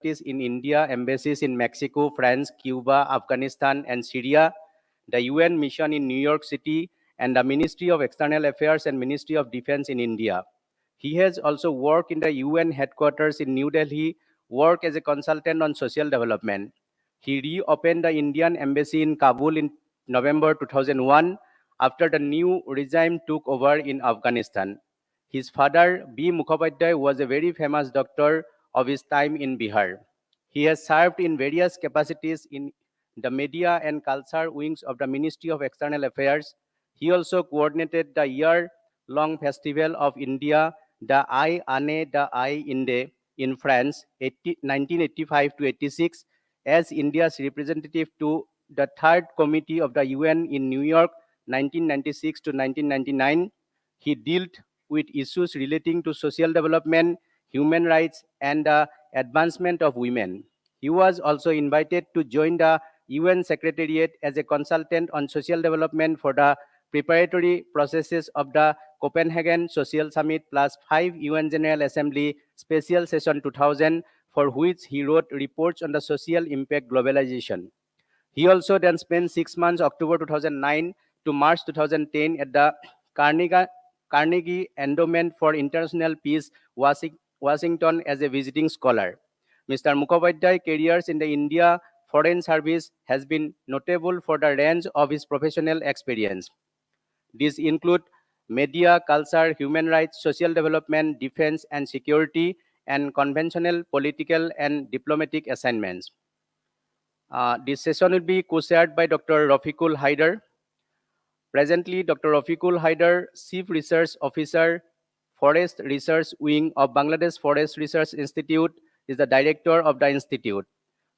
activities in India, embassies in Mexico, France, Cuba, Afghanistan, and Syria, the UN mission in New York City, and the Ministry of External Affairs and Ministry of Defense in India. He has also worked in the UN headquarters in New Delhi, worked as a consultant on social development. He reopened the Indian embassy in Kabul in November 2001 after the new regime took over in Afghanistan. His father, B. Mukhopadhaya, was a very famous doctor of his time in Bihar. He has served in various capacities in the media and culture wings of the Ministry of External Affairs. He also coordinated the year-long festival of India, the I Ane the I Inde, in France, 1985 to 86, as India's representative to the Third Committee of the UN in New York, 1996 to 1999. He dealt with issues relating to social development, human rights, and the advancement of women. He was also invited to join the UN Secretariat as a consultant on social development for the preparatory processes of the Copenhagen Social Summit plus 5 UN General Assembly Special Session 2000, for which he wrote reports on the social impact globalization. He also then spent 6 months, October 2009 to March 2010, at the Carnegie Endowment for International Peace, Washington, as a visiting scholar. Mr. Mukhopadhya's career in the India Foreign Service has been notable for the range of his professional experience. These include media, culture, human rights, social development, defense and security, and conventional political and diplomatic assignments. This session will be co-chaired by Dr. Rafiqul Haider. Presently, Dr. Rafiqul Haider, Chief Research Officer, Forest Research Wing of Bangladesh Forest Research Institute, is the director of the institute.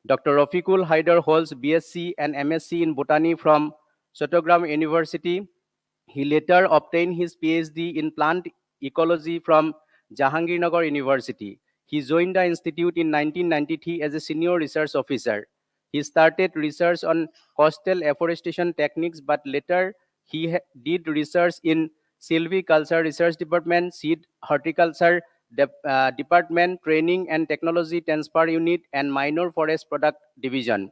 Dr. Rafiqul Haider holds BSc and MSc in Botany from Chattogram University. He later obtained his PhD in plant ecology from Jahangirnagar University. He joined the institute in 1993 as a senior research officer. He started research on coastal afforestation techniques, but later he did research in silviculture research department, seed horticulture department, training and technology transfer unit, and minor forest product division.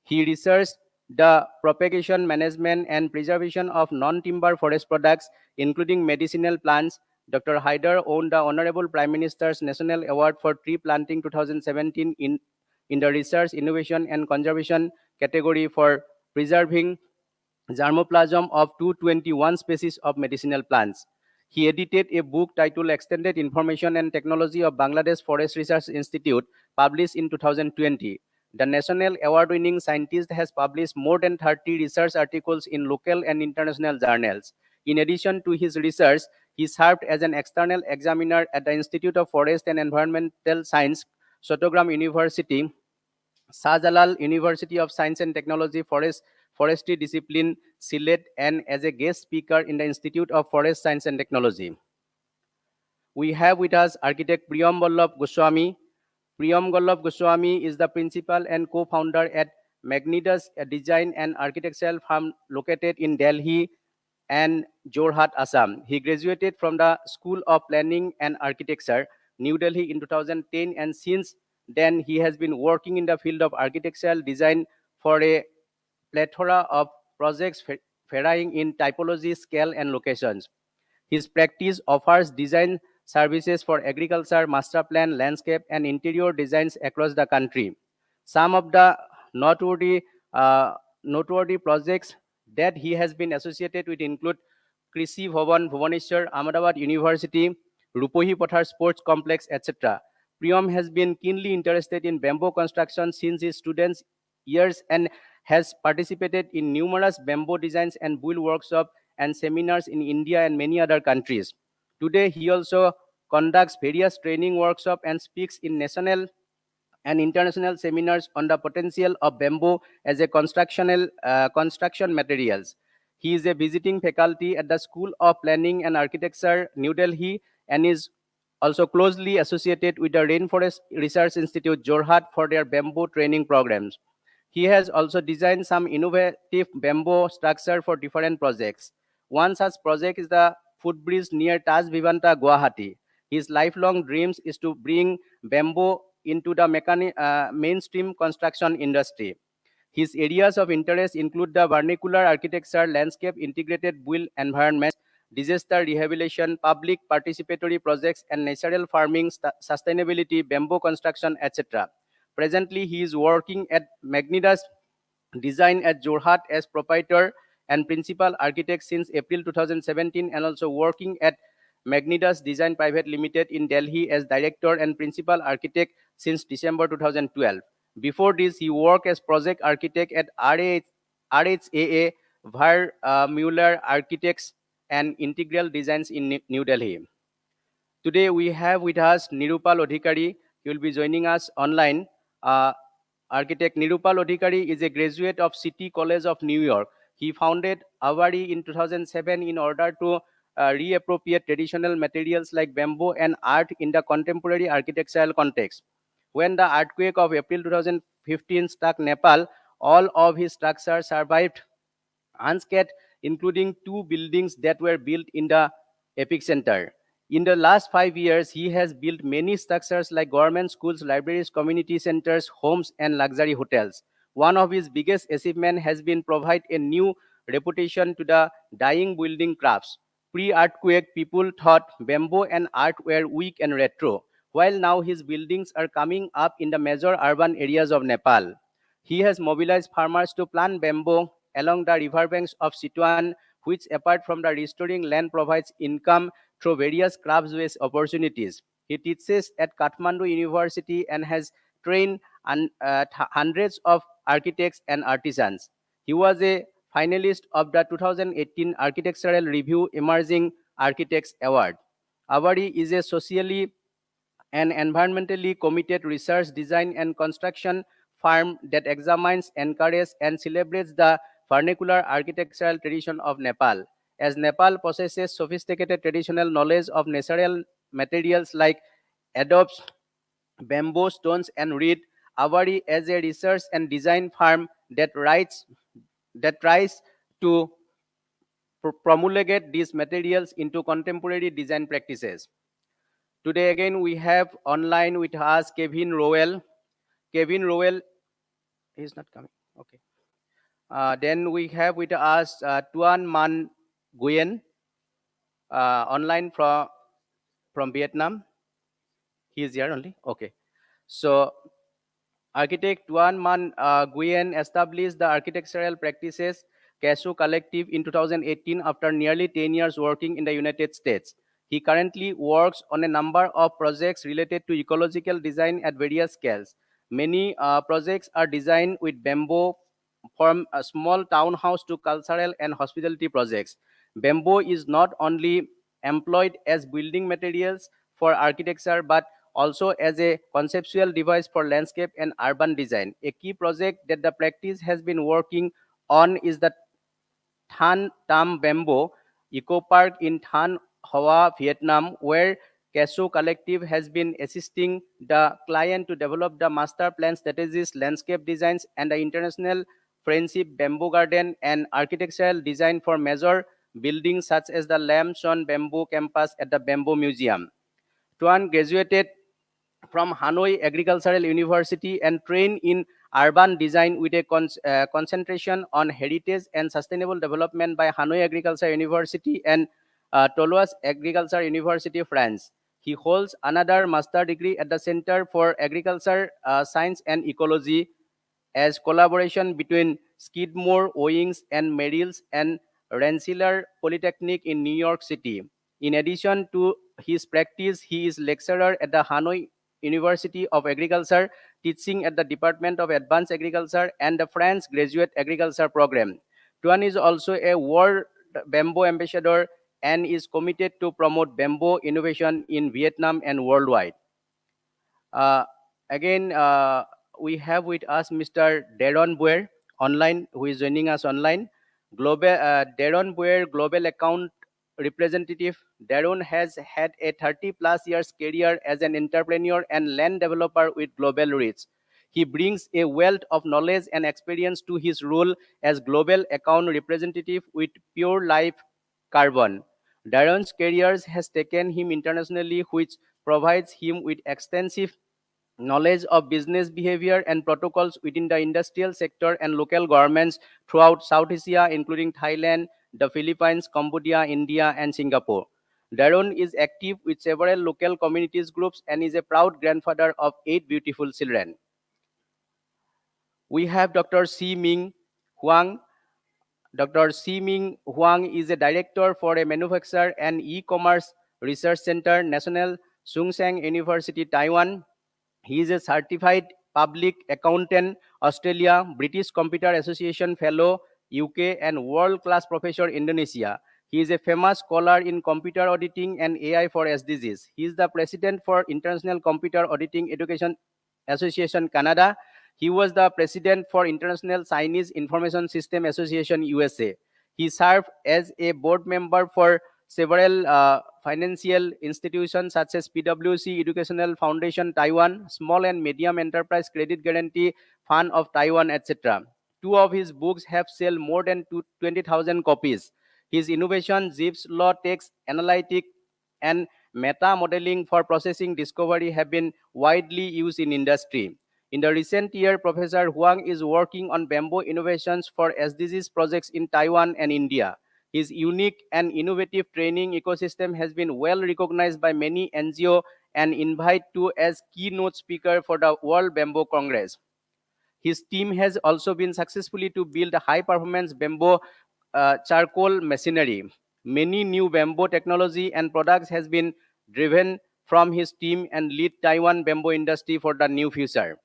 He researched the propagation, management, and preservation of non-timber forest products, including medicinal plants. Dr. Haider won the Honorable Prime Minister's National Award for Tree Planting 2017 in the Research, Innovation, and Conservation category for preserving germplasm of 221 species of medicinal plants. He edited a book titled Extended Information and Technology of Bangladesh Forest Research Institute, published in 2020. The national award-winning scientist has published more than 30 research articles in local and international journals. In addition to his research, he served as an external examiner at the Institute of Forest and Environmental Science, Chattogram University, Shahjalal University of Science and Technology, Forestry Discipline, Sylhet, and as a guest speaker in the Institute of Forest Science and Technology. We have with us architect Priyam Ballav Goswami. Priyam Ballav Goswami is the principal and co-founder at Magnidus, a design and architectural firm located in Delhi and Jorhat, Assam. He graduated from the School of Planning and Architecture, New Delhi, in 2010, and since then he has been working in the field of architectural design for a plethora of projects varying in typology, scale, and locations. His practice offers design services for agriculture, master plan, landscape, and interior designs across the country. Some of the noteworthy, noteworthy projects that he has been associated with include Krishi Bhavan, Bhubaneswar, Ahmedabad University, Rupohi Pathar Sports Complex, etc. Priyam has been keenly interested in bamboo construction since his students' years and has participated in numerous bamboo designs and build workshops and seminars in India and many other countries. Today, he also conducts various training workshops and speaks in national and international seminars on the potential of bamboo as a construction materials. He is a visiting faculty at the School of Planning and Architecture, New Delhi, and is also closely associated with the Rainforest Research Institute, Jorhat, for their bamboo training programs. He has also designed some innovative bamboo structure for different projects. One such project is the footbridge near Taj Vivanta, Guwahati. His lifelong dreams is to bring bamboo into the mainstream construction industry. His areas of interest include the vernacular architecture, landscape integrated built environments, disaster rehabilitation, public participatory projects, and natural farming, sustainability, bamboo construction, etc. Presently, he is working at Magnidas Design at Jorhat as proprietor and principal architect since April 2017, and also working at Magnidas Design Private Limited in Delhi as director and principal architect since December 2012. Before this, he worked as project architect at RHAA Mueller Architects and Integral Designs in New Delhi. Today we have with us Nirpal Adhikari. He will be joining us online. Uh, Architect Nirpal Adhikari is a graduate of City College of New York. He founded Awari in 2007 in order to reappropriate traditional materials like bamboo and art in the contemporary architectural context. When the earthquake of April 2015 struck Nepal, all of his structures survived unscathed, including two buildings that were built in the epicenter. In the last 5 years, he has built many structures like government schools, libraries, community centers, homes, and luxury hotels. One of his biggest achievements has been provide a new reputation to the dying building crafts. Pre-earthquake, people thought bamboo and art were weak and retro, while now his buildings are coming up in the major urban areas of Nepal. He has mobilized farmers to plant bamboo along the riverbanks of Tuan, which, apart from the restoring land, provides income through various crafts-based opportunities. He teaches at Kathmandu University and has trained hundreds of architects and artisans. He was a finalist of the 2018 Architectural Review Emerging Architects Award. Awari is a socially an environmentally committed research, design, and construction firm that examines, encourages, and celebrates the vernacular architectural tradition of Nepal. As Nepal possesses sophisticated traditional knowledge of natural materials like adobes, bamboo, stones, and reed, Awari as a research and design firm that tries to promulgate these materials into contemporary design practices. Today again we have online with us Kevin Rowell. Kevin Rowell is not coming. Okay. Then we have with us Tuan Nguyen online from Vietnam. He is here only. Okay. So architect Tuan Nguyen established the architectural practices Kecho Collective in 2018 after nearly 10 years working in the United States. He currently works on a number of projects related to ecological design at various scales. Many projects are designed with bamboo, from a small townhouse to cultural and hospitality projects. Bamboo is not only employed as building materials for architecture but also as a conceptual device for landscape and urban design. A key project that the practice has been working on is the Than Tam Bamboo Eco Park in Than Hoa, Vietnam, where Kecho Collective has been assisting the client to develop the master plan strategies, landscape designs, and the international friendship bamboo garden and architectural design for major buildings such as the Lam Son Bamboo Campus at the Bamboo Museum. Tuan graduated from Hanoi Agricultural University and trained in urban design with a concentration on heritage and sustainable development by Hanoi Agricultural University and Toulouse Agricultural University, France. He holds another master degree at the Center for Agriculture, Science and Ecology as collaboration between Skidmore, Owings and Merrills and Rensselaer Polytechnic in New York City. In addition to his practice, he is lecturer at the Hanoi University of Agriculture, teaching at the Department of Advanced Agriculture and the France Graduate Agriculture Program. Tuan is also a World Bamboo Ambassador and is committed to promote bamboo innovation in Vietnam and worldwide. Uh, again, we have with us Mr. Darren Boer online, who is joining us online. Darren Boer, Global Account Representative. Darren has had a 30 plus years career as an entrepreneur and land developer with global reach. He brings a wealth of knowledge and experience to his role as Global Account Representative with Pure Life Carbon. Darren's career has taken him internationally, which provides him with extensive knowledge of business behavior and protocols within the industrial sector and local governments throughout South Asia, including Thailand, the Philippines, Cambodia, India, and Singapore. Darun is active with several local communities groups and is a proud grandfather of 8 beautiful children. We have Dr. Shi-Ming Huang. Dr. Shi-Ming Huang is a director for a manufacturer and e-commerce research center, National Chung University, Taiwan. He is a certified public accountant, Australia, British Computer Association Fellow, UK, and world-class professor, Indonesia. He is a famous scholar in computer auditing and AI for SDGs. He is the president for International Computer Auditing Education Association, Canada. He was the president for International Chinese Information System Association, USA. He served as a board member for several financial institutions such as PwC Educational Foundation Taiwan, Small and Medium Enterprise Credit Guarantee Fund of Taiwan, etc. Two of his books have sold more than 20,000 copies. His innovation, Zipf's law, text analytic, and meta modeling for processing discovery have been widely used in industry. In the recent year, Professor Huang is working on bamboo innovations for SDGs projects in Taiwan and India. His unique and innovative training ecosystem has been well recognized by many NGO and invited to as keynote speaker for the World Bamboo Congress. His team has also been successfully to build a high-performance bamboo charcoal machinery. Many new bamboo technology and products has been driven from his team and lead Taiwan bamboo industry for the new future.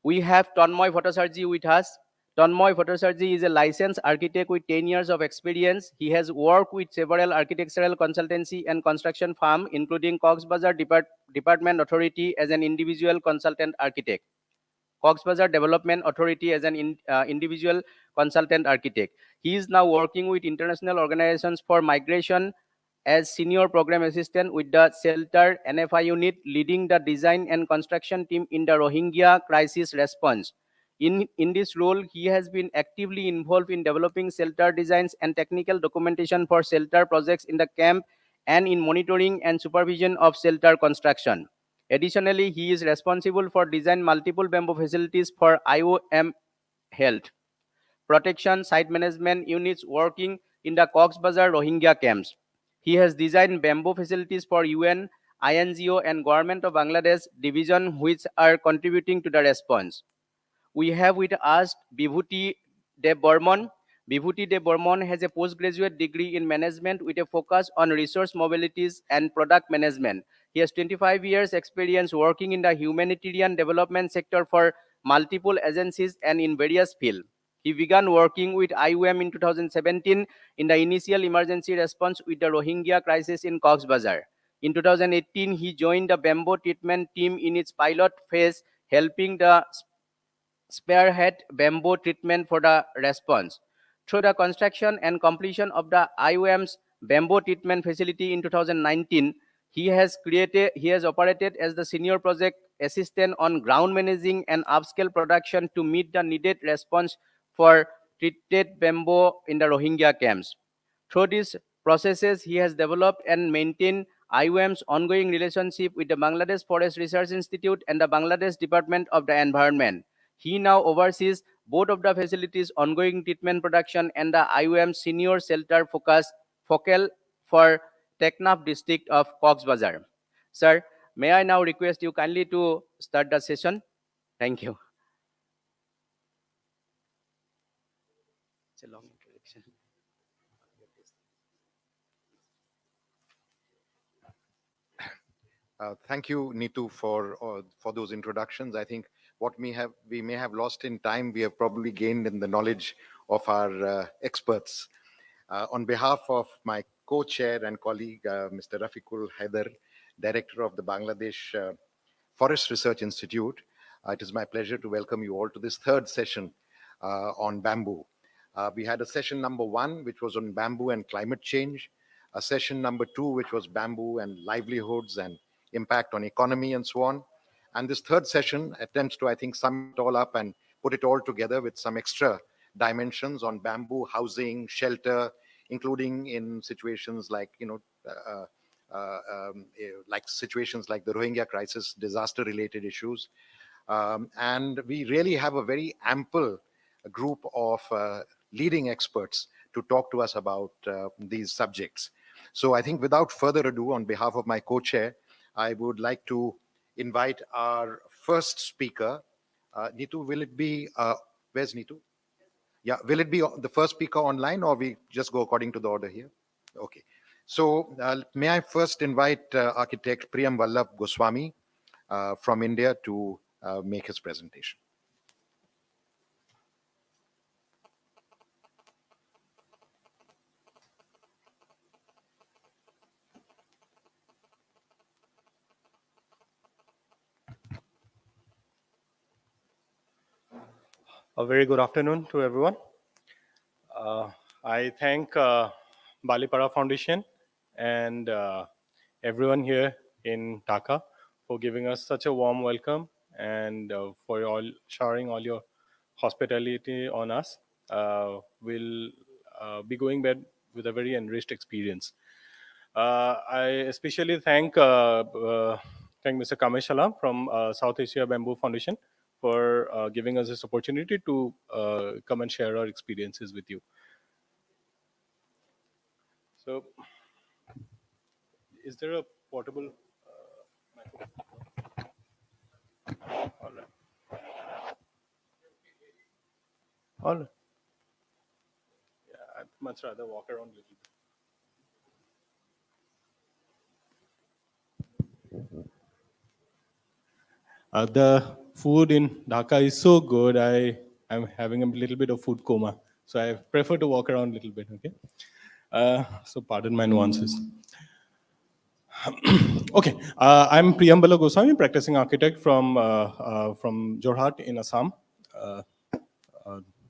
We have Tonmoy Bhatterjee with us. Tonmoy Bhatterjee is a licensed architect with 10 years of experience. He has worked with several architectural consultancy and construction firms, including Cox's Department Authority as an individual consultant architect. Cox's Development Authority as an individual consultant architect. He is now working with international organizations for migration as senior program assistant with the shelter NFI unit, leading the design and construction team in the Rohingya crisis response. In this role, he has been actively involved in developing shelter designs and technical documentation for shelter projects in the camp and in monitoring and supervision of shelter construction. Additionally, he is responsible for design multiple bamboo facilities for IOM Health protection site management units working in the Cox's Bazar Rohingya camps. He has designed bamboo facilities for UN, INGO, and Government of Bangladesh division, which are contributing to the response. We have with us Bivuti Debbormon. Bivuti Debbormon has a postgraduate degree in management with a focus on resource mobilities and product management. He has 25 years experience working in the humanitarian development sector for multiple agencies and in various fields. He began working with IOM in 2017 in the initial emergency response with the Rohingya crisis in Cox's Bazar. In 2018, he joined the bamboo treatment team in its pilot phase, helping the spearhead bamboo treatment for the response. Through the construction and completion of the IOM's bamboo treatment facility in 2019, he has operated as the senior project assistant on ground managing and upscale production to meet the needed response for treated bamboo in the Rohingya camps. Through these processes, he has developed and maintained IOM's ongoing relationship with the Bangladesh Forest Research Institute and the Bangladesh Department of the Environment. He now oversees both of the facilities' ongoing treatment production and the IOM Senior Shelter Focal for Teknaf district of Cox's Bazar. Sir, may I now request you kindly to start the session? Thank you. It's a long introduction. Thank you, Neetu, for those introductions. I think what we may have lost in time, we have probably gained in the knowledge of our experts. On behalf of my co-chair and colleague, Mr. Rafiqul Haider, director of the Bangladesh Forest Research Institute, it is my pleasure to welcome you all to this third session on bamboo. We had a session number 1, which was on bamboo and climate change, a session number 2, which was bamboo and livelihoods and impact on economy and so on. And this third session attempts to, I think, sum it all up and put it all together with some extra dimensions on bamboo, housing, shelter, including in situations like, like situations like the Rohingya crisis, disaster-related issues. And we really have a very ample group of leading experts to talk to us about these subjects. So I think without further ado, on behalf of my co-chair, I would like to invite our first speaker. Neetu, will it be, where's Neetu? Yeah, will it be the first speaker online, or we just go according to the order here? Okay. So may I first invite architect Priyam Ballav Goswami from India to make his presentation. A very good afternoon to everyone. I thank Balipara Foundation and everyone here in Dhaka for giving us such a warm welcome and for all showering all your hospitality on us. We'll be going back with a very enriched experience. I especially thank Mr. Kameshala from South Asia Bamboo Foundation for giving us this opportunity to come and share our experiences with you. So, is there a portable microphone? All right. All right. Yeah, I'd much rather walk around a little bit. The food in Dhaka is so good. I'm having a little bit of food coma, so I prefer to walk around a little bit. Okay, so pardon my nuances. Okay, I'm Priyam Goswami, practicing architect from Jorhat in Assam,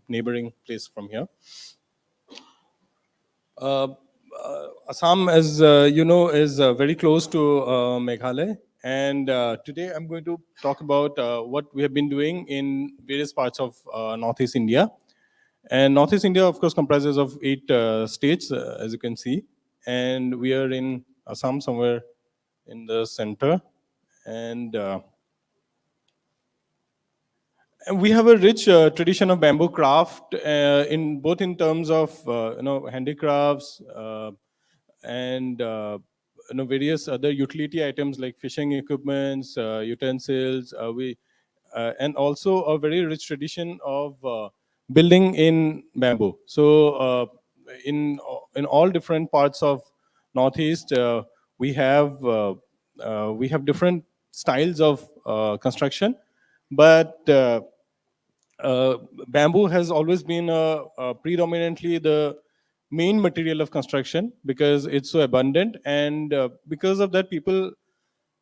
neighboring place from here. Assam, as you know, is very close to Meghalaya. And today I'm going to talk about what we have been doing in various parts of Northeast India. And Northeast India, of course, comprises of 8 states, as you can see. And we are in Assam, somewhere in the center. And we have a rich tradition of bamboo craft, in both in terms of handicrafts and various other utility items like fishing equipments, utensils. And also a very rich tradition of building in bamboo. So in all different parts of Northeast, we have different styles of construction, but bamboo has always been predominantly the main material of construction because it's so abundant, and because of that, people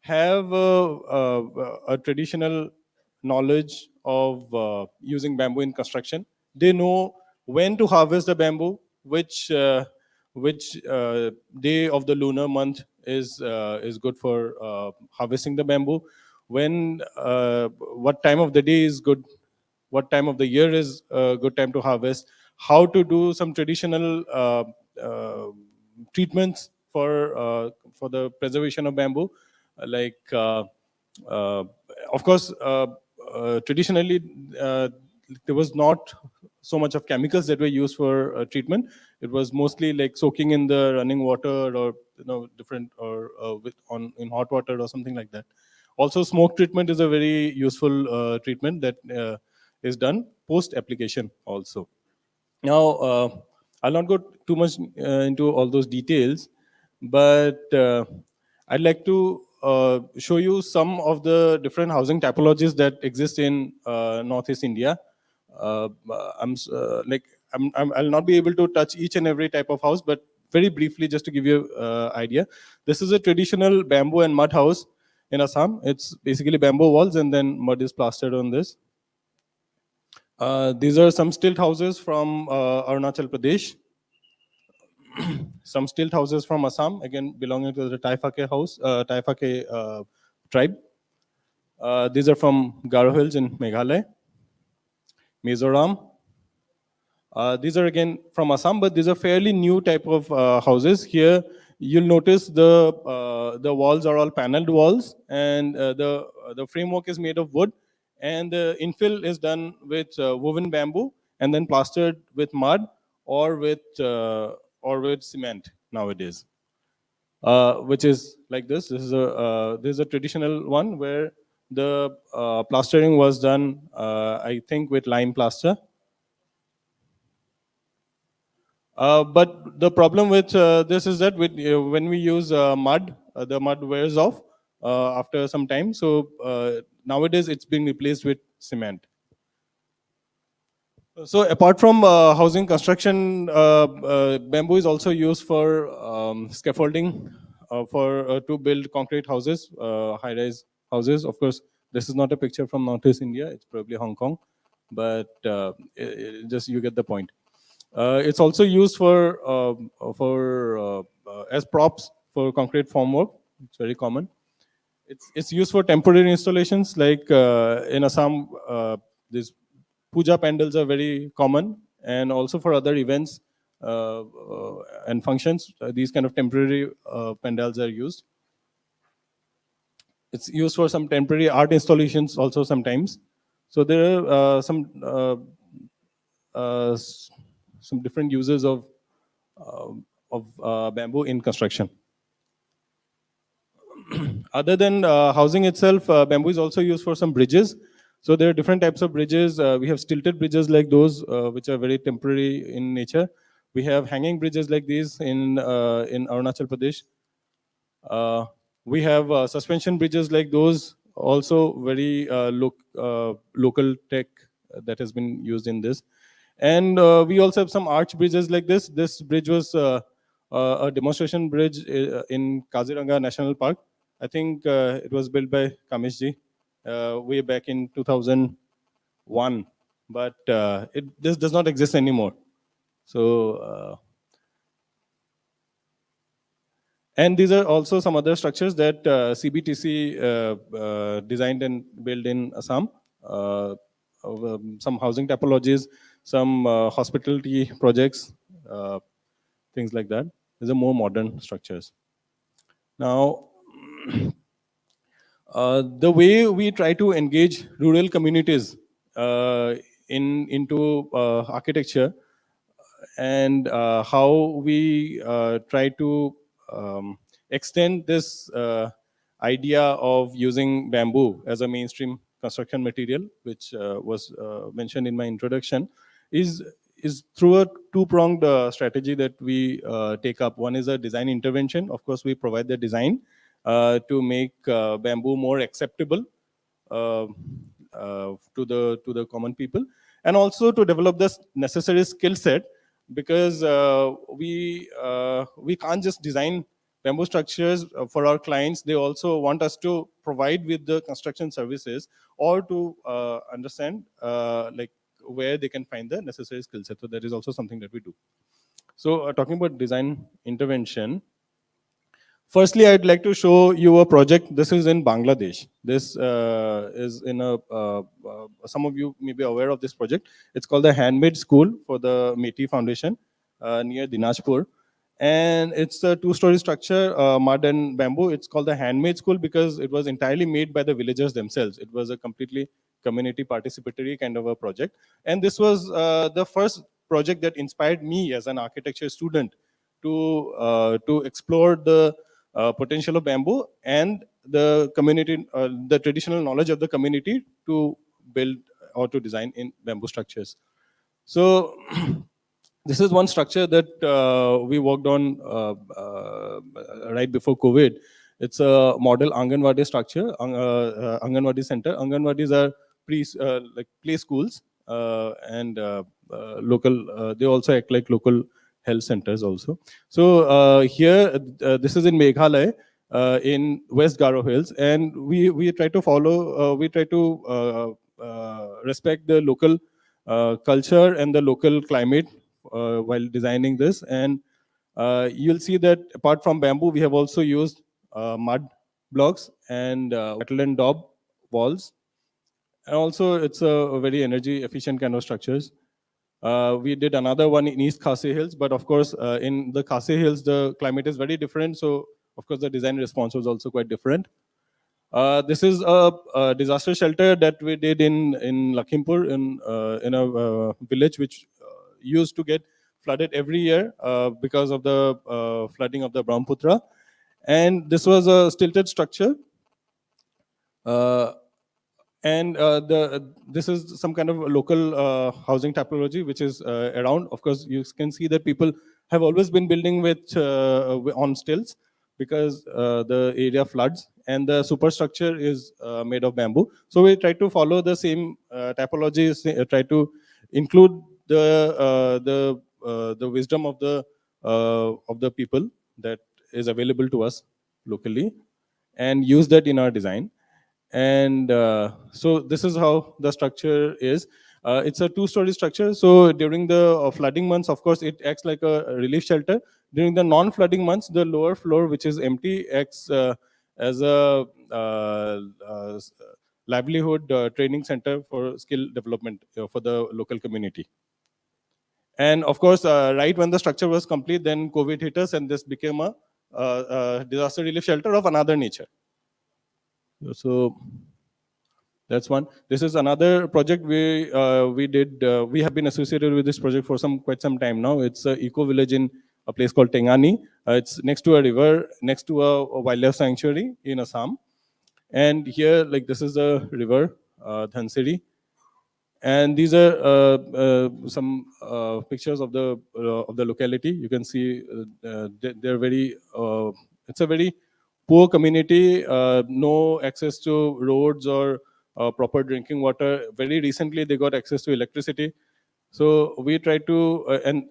have a traditional knowledge of using bamboo in construction. They know when to harvest the bamboo, which day of the lunar month is good for harvesting the bamboo, when what time of the day is good, what time of the year is a good time to harvest, how to do some traditional treatments for the preservation of bamboo, like of course traditionally there was not so much of chemicals that were used for treatment. It was mostly like soaking in the running water, or different, or in hot water or something like that. Also, smoke treatment is a very useful treatment that is done post application also. Now, I'll not go too much into all those details, but I'd like to show you some of the different housing typologies that exist in Northeast India. I'll not be able to touch each and every type of house, but very briefly, just to give you an idea, this is a traditional bamboo and mud house in Assam. It's basically bamboo walls and then mud is plastered on this. These are some stilt houses from Arunachal Pradesh. Some stilt houses from Assam, again belonging to the Taifake tribe. These are from Garo Hills in Meghalaya, Mizoram. These are again from Assam, but these are fairly new type of houses. Here you'll notice the walls are all paneled walls, and the framework is made of wood, and the infill is done with woven bamboo and then plastered with mud or with cement nowadays, which is like this. This is a traditional one where the plastering was done, I think, with lime plaster. But the problem with this is that when we use mud, the mud wears off after some time. So nowadays it's being replaced with cement. So apart from housing construction, bamboo is also used for scaffolding for to build concrete houses, high-rise houses. Of course, this is not a picture from Northeast India. It's probably Hong Kong, but just you get the point. It's also used as props for concrete formwork. It's very common. It's used for temporary installations, like in Assam, these puja pandals are very common, and also for other events and functions, these kind of temporary pandals are used. It's used for some temporary art installations also sometimes. So there are some different uses of bamboo in construction. Other than housing itself, bamboo is also used for some bridges. So there are different types of bridges. We have stilted bridges like those, which are very temporary in nature. We have hanging bridges like these in Arunachal Pradesh. We have suspension bridges like those, also very local tech that has been used in this. And we also have some arch bridges like this. This bridge was a demonstration bridge in Kaziranga National Park. I think it was built by Kameshji way back in 2001, but this does not exist anymore. So, and these are also some other structures that CBTC designed and built in Assam. Some housing typologies, some hospitality projects, things like that. These are more modern structures. Now, the way we try to engage rural communities into architecture, and how we try to extend this idea of using bamboo as a mainstream construction material, which was mentioned in my introduction, is through a two-pronged strategy that we take up. One is a design intervention. Of course, we provide the design to make bamboo more acceptable to the common people, and also to develop this necessary skill set, because we can't just design bamboo structures for our clients. They also want us to provide with the construction services, or to understand like where they can find the necessary skill set. So that is also something that we do. So talking about design intervention, firstly, I'd like to show you a project. This is in Bangladesh. This is in some of you may be aware of this project. It's called the Handmade School for the Meti Foundation near Dinajpur. And it's a two-story structure, mud and bamboo. It's called the Handmade School because it was entirely made by the villagers themselves. It was a completely community participatory kind of a project. And this was the first project that inspired me as an architecture student to explore the potential of bamboo and the community, the traditional knowledge of the community to build or to design in bamboo structures. So this is one structure that we worked on right before COVID. It's a model Anganwadi structure, Anganwadi center. Anganwadis are like play schools and local. They also act like local health centers also. So here, this is in Meghalaya, in West Garo Hills, and we try to follow. We try to respect the local culture and the local climate while designing this. And you'll see that apart from bamboo, we have also used mud blocks and wattle and daub walls. And also, it's a very energy efficient kind of structures. We did another one in East Khasi Hills, but of course, in the Khasi Hills, the climate is very different. So, of course, the design response was also quite different. This is a disaster shelter that we did in Lakhimpur, in a village which used to get flooded every year because of the flooding of the Brahmaputra. And this was a stilted structure. And this is some kind of local housing typology which is around. Of course, you can see that people have always been building with on stilts because the area floods, and the superstructure is made of bamboo. So we try to follow the same typology, try to include the wisdom of the people that is available to us locally, and use that in our design. And so this is how the structure is. It's a two-story structure. So during the flooding months, of course, it acts like a relief shelter. During the non-flooding months, the lower floor, which is empty, acts as a livelihood training center for skill development for the local community. And of course, right when the structure was complete, then COVID hit us, and this became a disaster relief shelter of another nature. So that's one. This is another project we did. We have been associated with this project for quite some time now. It's an eco village in a place called Tengani. It's next to a river, next to a wildlife sanctuary in Assam. And here, like, this is the river, Dhansiri. And these are some pictures of the locality. You can see they're very. It's a very poor community. No access to roads or proper drinking water. Very recently, they got access to electricity. So we try to, and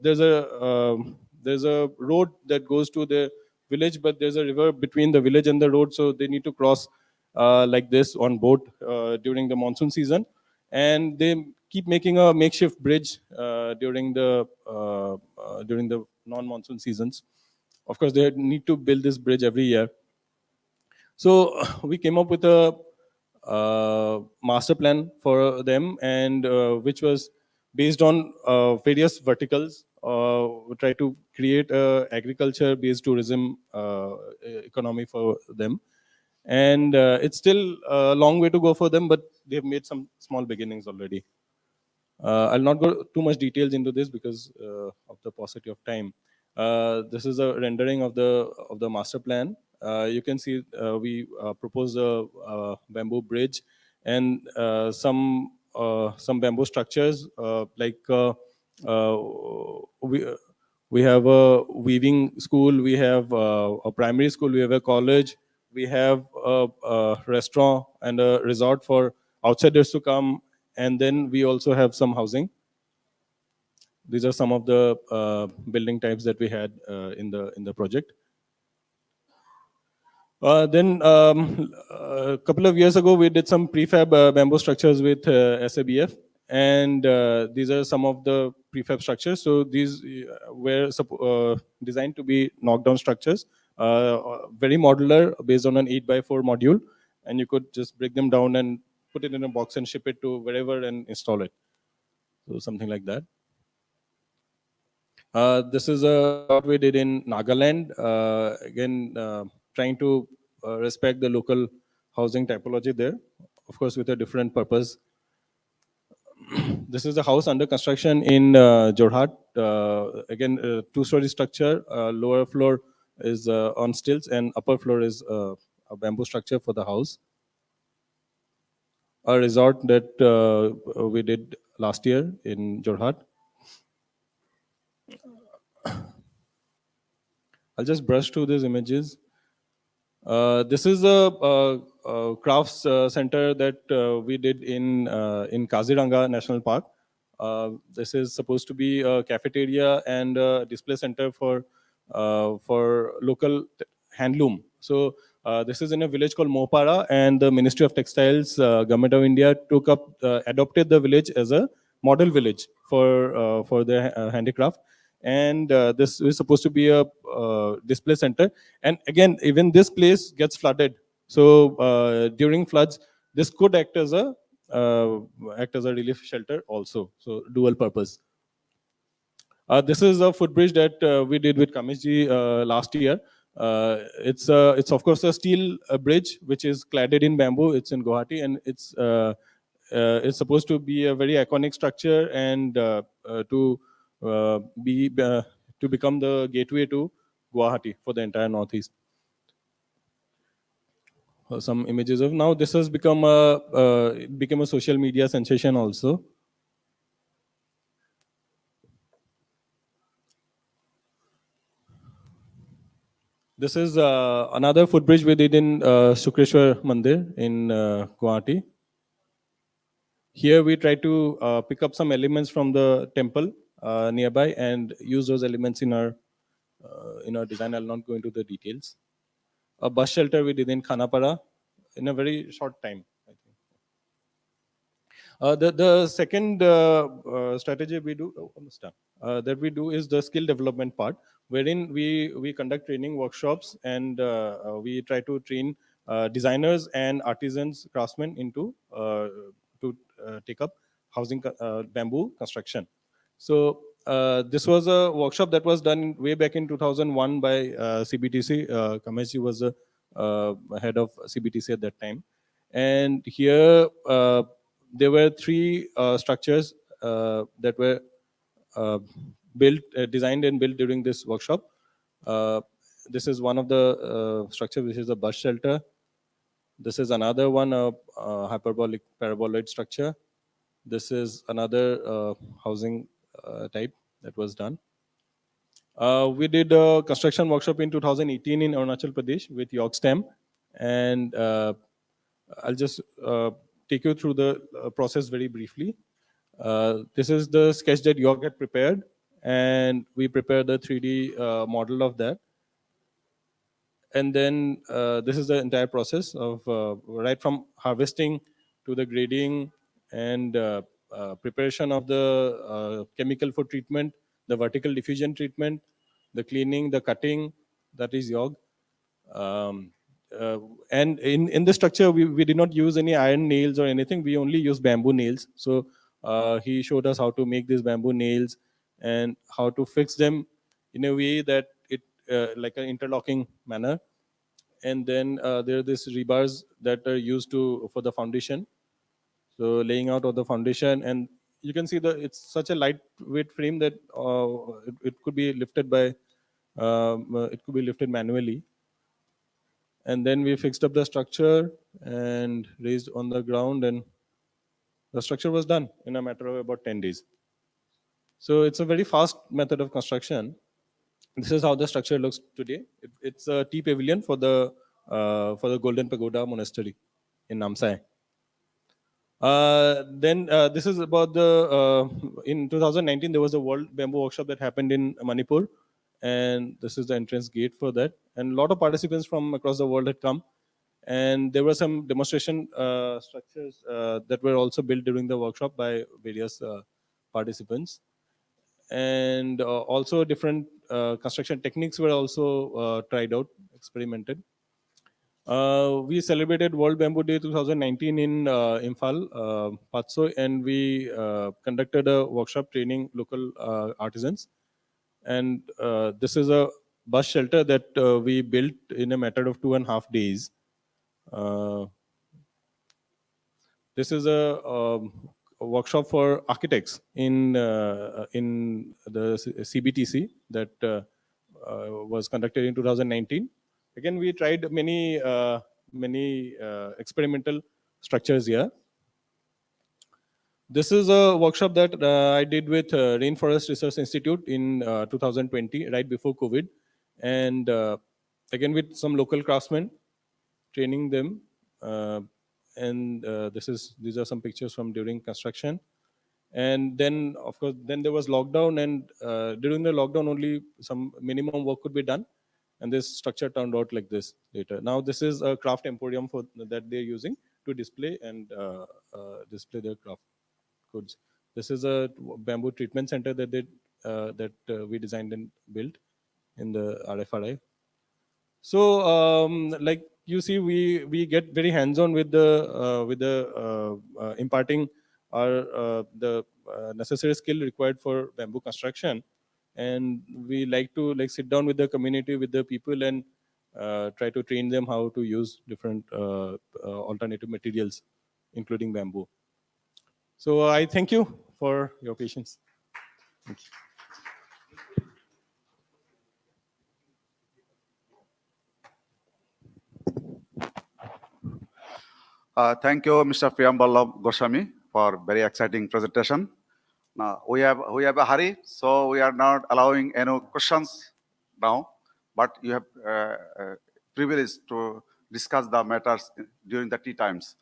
there's a road that goes to the village, but there's a river between the village and the road, so they need to cross like this on boat during the monsoon season, and they keep making a makeshift bridge during the non-monsoon seasons. Of course, they need to build this bridge every year. So we came up with a master plan for them, and which was based on various verticals. We try to create a agriculture-based tourism economy for them. And it's still a long way to go for them, but they've made some small beginnings already. I'll not go too much details into this because of the paucity of time. This is a rendering of the master plan. You can see we propose a bamboo bridge and some bamboo structures like we have a weaving school, we have a primary school, we have a college, we have a restaurant and a resort for outsiders to come, and then we also have some housing. These are some of the building types that we had in the project. Then a couple of years ago, we did some prefab bamboo structures with SABF, and these are some of the prefab structures. So these were designed to be knockdown structures, very modular, based on an 8x4 module, and you could just break them down and put it in a box and ship it to wherever and install it. So something like that. This is a resort we did in Nagaland. Again, trying to respect the local housing typology there, of course, with a different purpose. This is a house under construction in Jorhat. Again, two-story structure. Lower floor is on stilts, and upper floor is a bamboo structure for the house. A resort that we did last year in Jorhat. I'll just brush through these images. This is a crafts center that we did in Kaziranga National Park. This is supposed to be a cafeteria and a display center for local handloom. So this is in a village called Mohpara, and the Ministry of Textiles, Government of India, adopted the village as a model village for their handicraft. And this is supposed to be a display center. And again, even this place gets flooded. So during floods, this could act as a act as a relief shelter also. So dual purpose. This is a footbridge that we did with Kamishji last year. It's of course a steel bridge which is cladded in bamboo. It's in Guwahati, and it's supposed to be a very iconic structure and to become the gateway to Guwahati for the entire northeast. Some images of now this has become it became a social media sensation also. This is another footbridge we did in Sukreshwar Mandir in Guwahati. Here we try to pick up some elements from the temple nearby and use those elements in our design. I'll not go into the details. A bus shelter we did in Khanapara in a very short time, I think. The second strategy we do that we do is the skill development part, wherein we conduct training workshops and we try to train designers and artisans, craftsmen into to take up housing bamboo construction. So this was a workshop that was done way back in 2001 by CBTC. Kameshi was the head of CBTC at that time, and here there were three structures that were built, designed and built during this workshop. This is one of the structures, which is a bus shelter. This is another one, a hyperbolic paraboloid structure. This is another housing type that was done. We did a construction workshop in 2018 in Arunachal Pradesh with York Stem, and I'll just take you through the process very briefly. This is the sketch that York had prepared, and we prepared the 3D model of that. And then this is the entire process of right from harvesting to the grading and preparation of the chemical for treatment, the vertical diffusion treatment, the cleaning, the cutting, that is York. And in the structure, we did not use any iron nails or anything. We only used bamboo nails. So he showed us how to make these bamboo nails and how to fix them in a way that it like an interlocking manner. And then there are these rebars that are used for the foundation. So laying out of the foundation, and you can see it's such a lightweight frame that it could be lifted by it could be lifted manually. And then we fixed up the structure and raised on the ground, and the structure was done in a matter of about 10 days. So it's a very fast method of construction. This is how the structure looks today. It's a tea pavilion for the Golden Pagoda Monastery in Namsai. Then this is about in 2019 there was a World Bamboo Workshop that happened in Manipur, and this is the entrance gate for that. And a lot of participants from across the world had come, and there were some demonstration structures that were also built during the workshop by various participants. And also different construction techniques were also tried out, experimented. We celebrated World Bamboo Day 2019 in Imphal, Patso, and we conducted a workshop training local artisans. And this is a bus shelter that we built in a matter of 2.5 days. This is a workshop for architects in the CBTC that was conducted in 2019. Again, we tried many experimental structures here. This is a workshop that I did with Rainforest Research Institute in 2020, right before COVID, and again with some local craftsmen, training them. And these are some pictures from during construction. And then, of course, then there was lockdown, and during the lockdown, only some minimum work could be done. And this structure turned out like this later. Now, this is a craft emporium that they're using to display and display their craft goods. This is a bamboo treatment center that we designed and built in the RFRI. So, like you see, we get very hands-on with the imparting the necessary skill required for bamboo construction, and we like to sit down with the community, with the people, and try to train them how to use different alternative materials, including bamboo. So I thank you for your patience. Thank you. Thank you, Mr. Priyam Ballav Goswami, for very exciting presentation. Now we have a hurry, so we are not allowing any questions now. But you have privilege to discuss the matters during the tea times.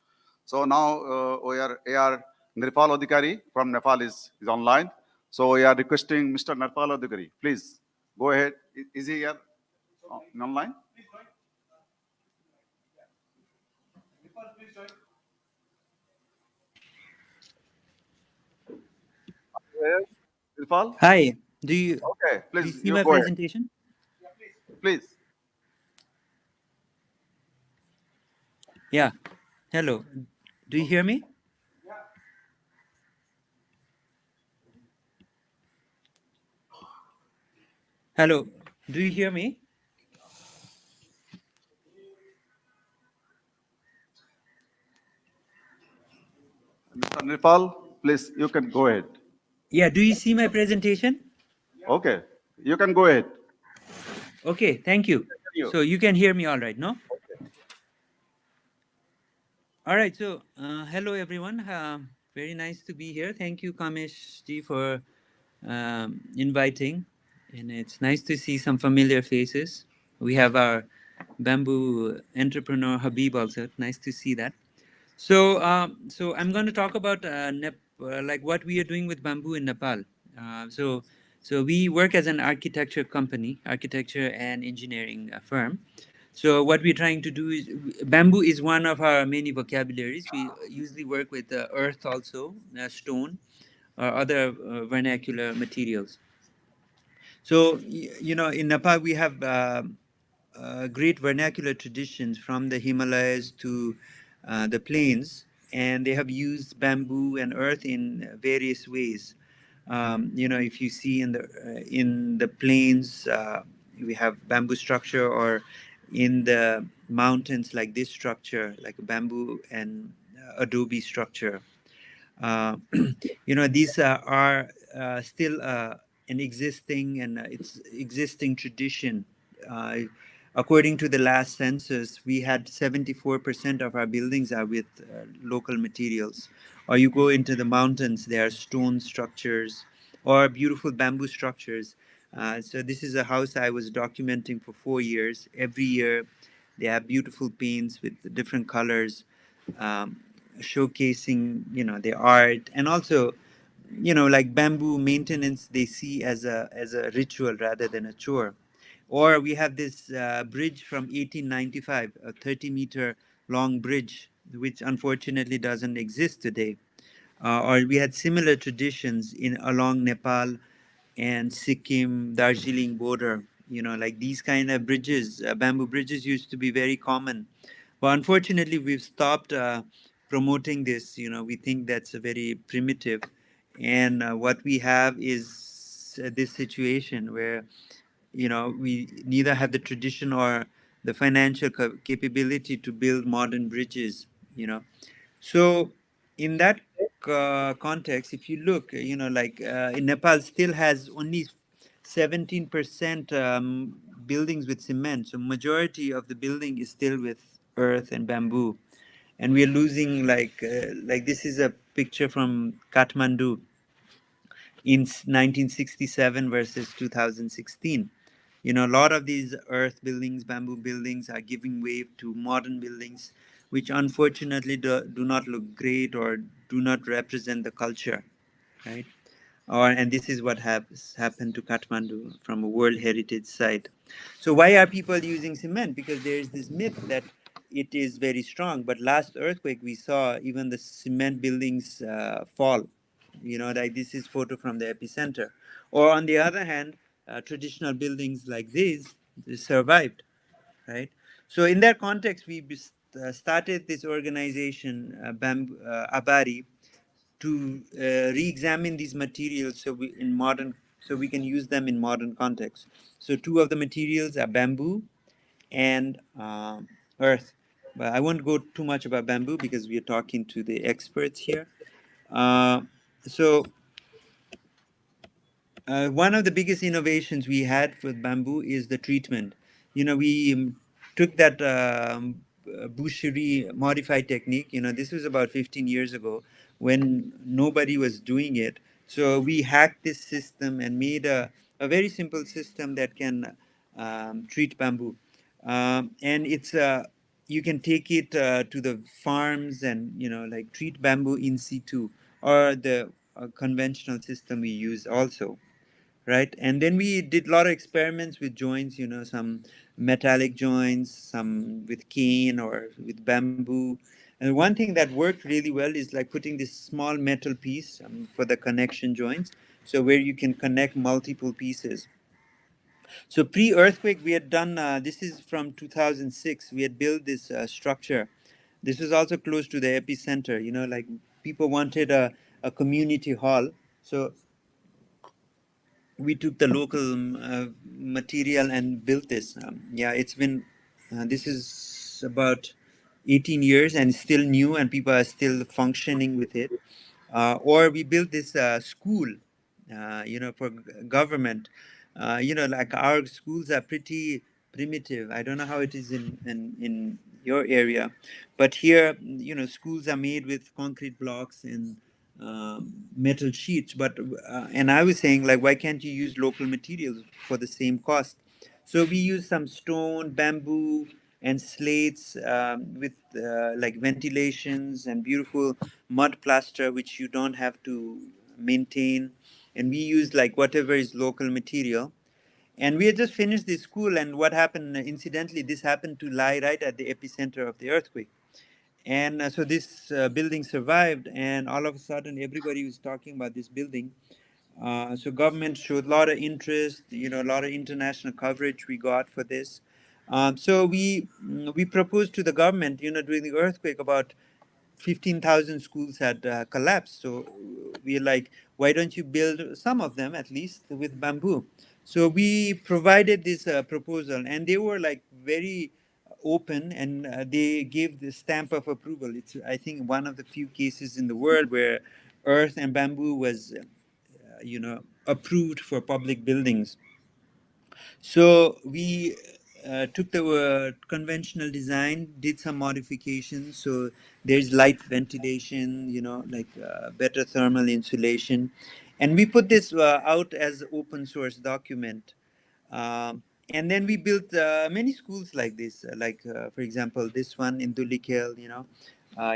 So now we are Nirpal Adhikari from Nepal is online. So we are requesting Mr. Nirpal Adhikari, please go ahead. Is he here online? Yes, Nirpal? Hi, do you Okay, do you please, see you my go ahead. presentation? Please. Yeah. Hello. Do you hear me? Hello. Do you hear me? Mr. Nepal, please, you can go ahead. Yeah, do you see my presentation? Okay, you can go ahead. Okay, thank you. You. So you can hear me all right, no? All right, so hello everyone. Very nice to be here. Thank you, Kamesh ji, for inviting. And it's nice to see some familiar faces. We have our bamboo entrepreneur Habib also. Nice to see that. So, so I'm going to talk about like what we are doing with bamboo in Nepal. So we work as an architecture company, architecture and engineering firm. So what we're trying to do is bamboo is one of our many vocabularies. We usually work with earth also, stone, or other vernacular materials. So you know, in Nepal we have great vernacular traditions from the Himalayas to the plains, and they have used bamboo and earth in various ways. You know, if you see in the plains, we have bamboo structure, or in the mountains, like this structure, like a bamboo and adobe structure. Uh, you know, these are still an existing and it's existing tradition. Uh, According to the last census, we had 74% of our buildings are with local materials. Or you go into the mountains, there are stone structures or beautiful bamboo structures. So this is a house I was documenting for 4 years. Every year, they have beautiful paints with different colors. Um, Showcasing, you know, the art, and also, you know, like bamboo maintenance they see as a ritual rather than a chore. Or we have this bridge from 1895, a 30-meter long bridge, which unfortunately doesn't exist today. Or we had similar traditions in along Nepal and Sikkim, Darjeeling border. You know, like these kind of bridges, bamboo bridges used to be very common. But unfortunately, we've stopped promoting this. You know, we think that's a very primitive. And what we have is this situation where, you know, we neither have the tradition or the financial capability to build modern bridges, you know. So in that context, if you look, you know, like in Nepal still has only 17% buildings with cement. So majority of the building is still with earth and bamboo. And we are losing like this is a picture from Kathmandu in 1967 versus 2016. You know, a lot of these earth buildings, bamboo buildings are giving way to modern buildings, which unfortunately do not look great or do not represent the culture, right? And this is what has happened to Kathmandu from a World Heritage Site. So why are people using cement? Because there is this myth that it is very strong. But last earthquake, we saw even the cement buildings fall. You know, like this is photo from the epicenter. Or on the other hand, traditional buildings like these survived, right? So in that context, we started this organization, Abari, to re-examine these materials so we can use them in modern context. So two of the materials are bamboo and earth. But I won't go too much about bamboo because we are talking to the experts here. So one of the biggest innovations we had with bamboo is the treatment. We took that boucherie modified technique. This was about 15 years ago when nobody was doing it. So we hacked this system and made a very simple system that can treat bamboo. And it's you can take it to the farms and like treat bamboo in situ, or the conventional system we use also, right? And then we did a lot of experiments with joints, some metallic joints, some with cane or with bamboo. And one thing that worked really well is like putting this small metal piece for the connection joints, so where you can connect multiple pieces. So pre-earthquake, we had done, this is from 2006, we had built this structure. This was also close to the epicenter, like people wanted a community hall. So we took the local material and built this. Yeah, it's been, this is about 18 years and still new, and people are still functioning with it. Or we built this school, for government. Like our schools are pretty primitive. I don't know how it is in your area, but here, schools are made with concrete blocks and metal sheets. But and I was saying, like, why can't you use local materials for the same cost? So we use some stone, bamboo, and slates with like ventilations and beautiful mud plaster, which you don't have to maintain. And we use like whatever is local material. And we had just finished this school, and what happened, incidentally, this happened to lie right at the epicenter of the earthquake. And so this building survived, and all of a sudden everybody was talking about this building. So government showed a lot of interest, a lot of international coverage we got for this. So we proposed to the government, during the earthquake, about 15,000 schools had collapsed. So we're like, why don't you build some of them at least with bamboo? So we provided this proposal, and they were like very open, and they gave the stamp of approval. It's, I think, one of the few cases in the world where earth and bamboo was approved for public buildings. So we took the conventional design, did some modifications. So there's light ventilation, like better thermal insulation. And we put this out as open source document. And then we built many schools like this, for example, this one in Dulikhel,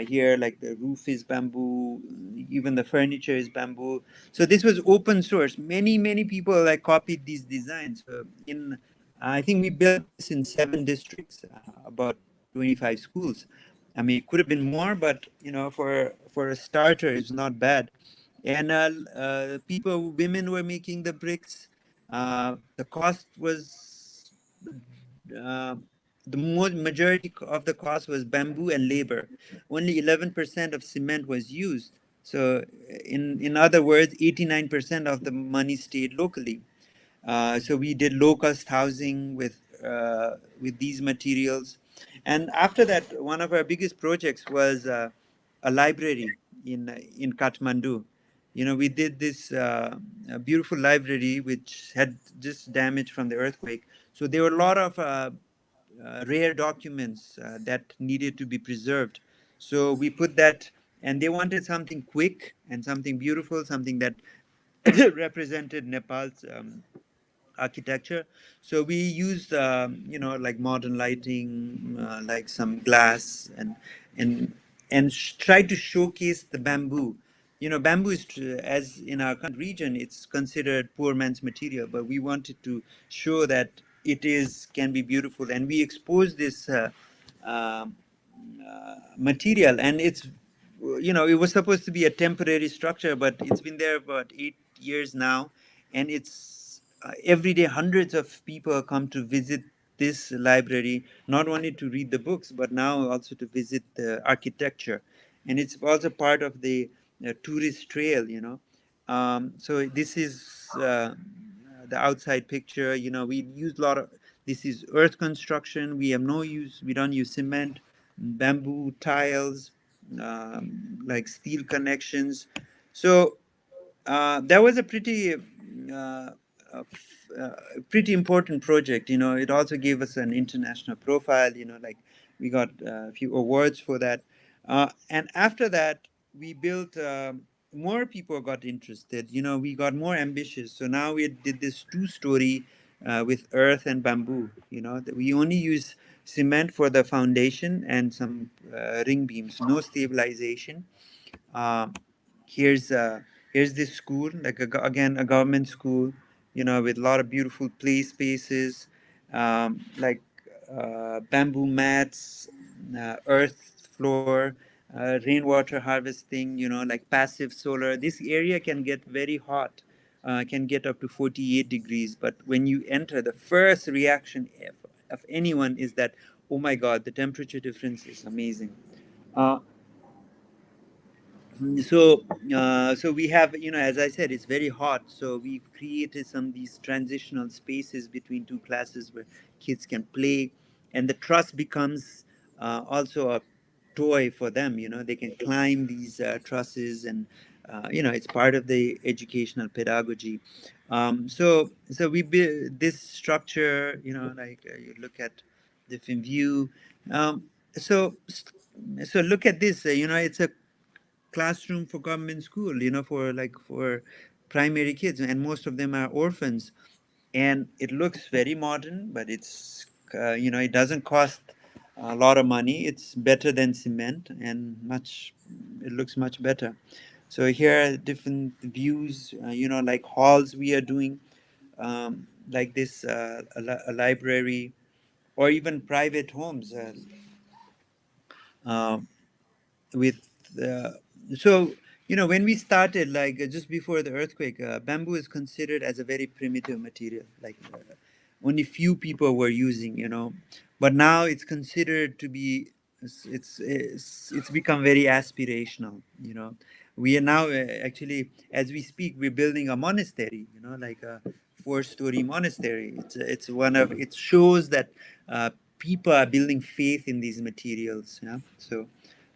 here, like the roof is bamboo, even the furniture is bamboo. So this was open source. Many people like copied these designs. In I think we built this in 7 districts, about 25 schools. I mean, it could have been more, but for a starter, it's not bad. And women were making the bricks. The cost was the majority of the cost was bamboo and labor. Only 11% of cement was used. So, in other words, 89% of the money stayed locally. So we did low-cost housing with these materials, and after that, one of our biggest projects was a library in Kathmandu. We did this a beautiful library which had just damage from the earthquake. So there were a lot of rare documents that needed to be preserved. So we put that, and they wanted something quick and something beautiful, something that represented Nepal's architecture. So we used, like modern lighting, like some glass, and tried to showcase the bamboo. Bamboo is, as in our region, it's considered poor man's material, but we wanted to show that can be beautiful, and we exposed this um material, and it's, it was supposed to be a temporary structure, but it's been there about 8 years now, and it's every day hundreds of people come to visit this library not only to read the books, but now also to visit the architecture. And it's also part of the tourist trail, you know. So this is the outside picture. You know, we use a lot of, this is earth construction. We have no use, we don't use cement, bamboo tiles, like steel connections. So that was a pretty important project. You know, it also gave us an international profile. You know, like we got a few awards for that. And after that, we built. More people got interested. You know, we got more ambitious. So now we did this two-story with earth and bamboo. You know, that we only use cement for the foundation and some ring beams. No stabilization. Uh, here's here's this school, like again a government school, you know, with a lot of beautiful play spaces, like bamboo mats, earth floor, rainwater harvesting, you know, like passive solar. This area can get very hot, can get up to 48 degrees, but when you enter, the first reaction of anyone is that, oh my god, the temperature difference is amazing. uh, so we have, you know, as I said, it's very hot, so we've created some of these transitional spaces between two classes where kids can play, and the truss becomes also a toy for them. You know, they can climb these trusses, and you know, it's part of the educational pedagogy. So we build this structure, you know, like you look at different view. Um, so so look at this, you know, it's a classroom for government school, you know, for like for primary kids, and most of them are orphans. And it looks very modern, but it's you know, it doesn't cost a lot of money. It's better than cement, and much, it looks much better. So here are different views, you know, like halls we are doing, like this, a library, or even private homes, uh, with so, you know, when we started, like just before the earthquake, bamboo is considered as a very primitive material, like only few people were using, you know. But now it's considered to be, it's become very aspirational, you know. We are now actually, as we speak, we're building a monastery, you know, like a 4-story monastery. It's one of, it shows that people are building faith in these materials, yeah. So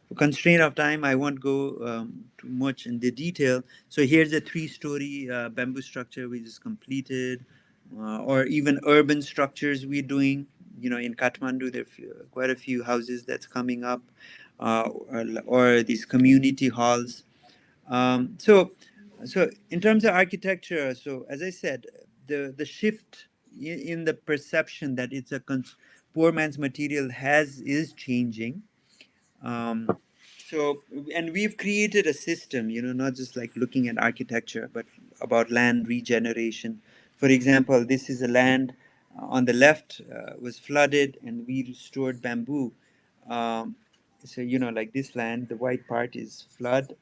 for constraint of time, I won't go too much in the detail. So here's a 3-story bamboo structure we just completed, or even urban structures we're doing. You know, in Kathmandu, there are quite a few houses that's coming up, or these community halls. So in terms of architecture, so as I said, the shift in the perception that it's a poor man's material is changing. um, so, and we've created a system, you know, not just like looking at architecture, but about land regeneration. For example, this is a land on the left, was flooded, and we restored bamboo. Um, so, you know, like this land, the white part is flood,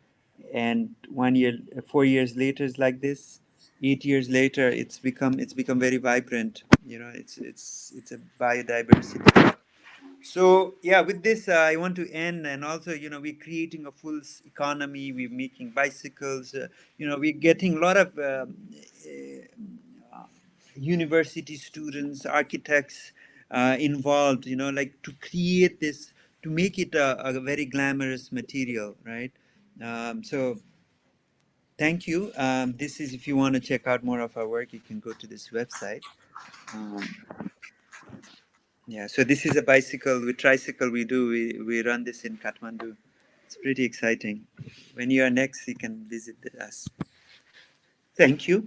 and 1 year, 4 years later is like this. 8 years later, it's become very vibrant. You know, it's a biodiversity. So yeah, with this, I want to end, and also, you know, we're creating a full economy. We're making bicycles. You know, we're getting a lot of university students, architects involved. You know, like to create this, to make it a very glamorous material, right? So thank you. This is, if you want to check out more of our work, you can go to this website. Um, Yeah, so this is a bicycle with tricycle we run this in Kathmandu. It's pretty exciting. When you are next, you can visit us. Thank you.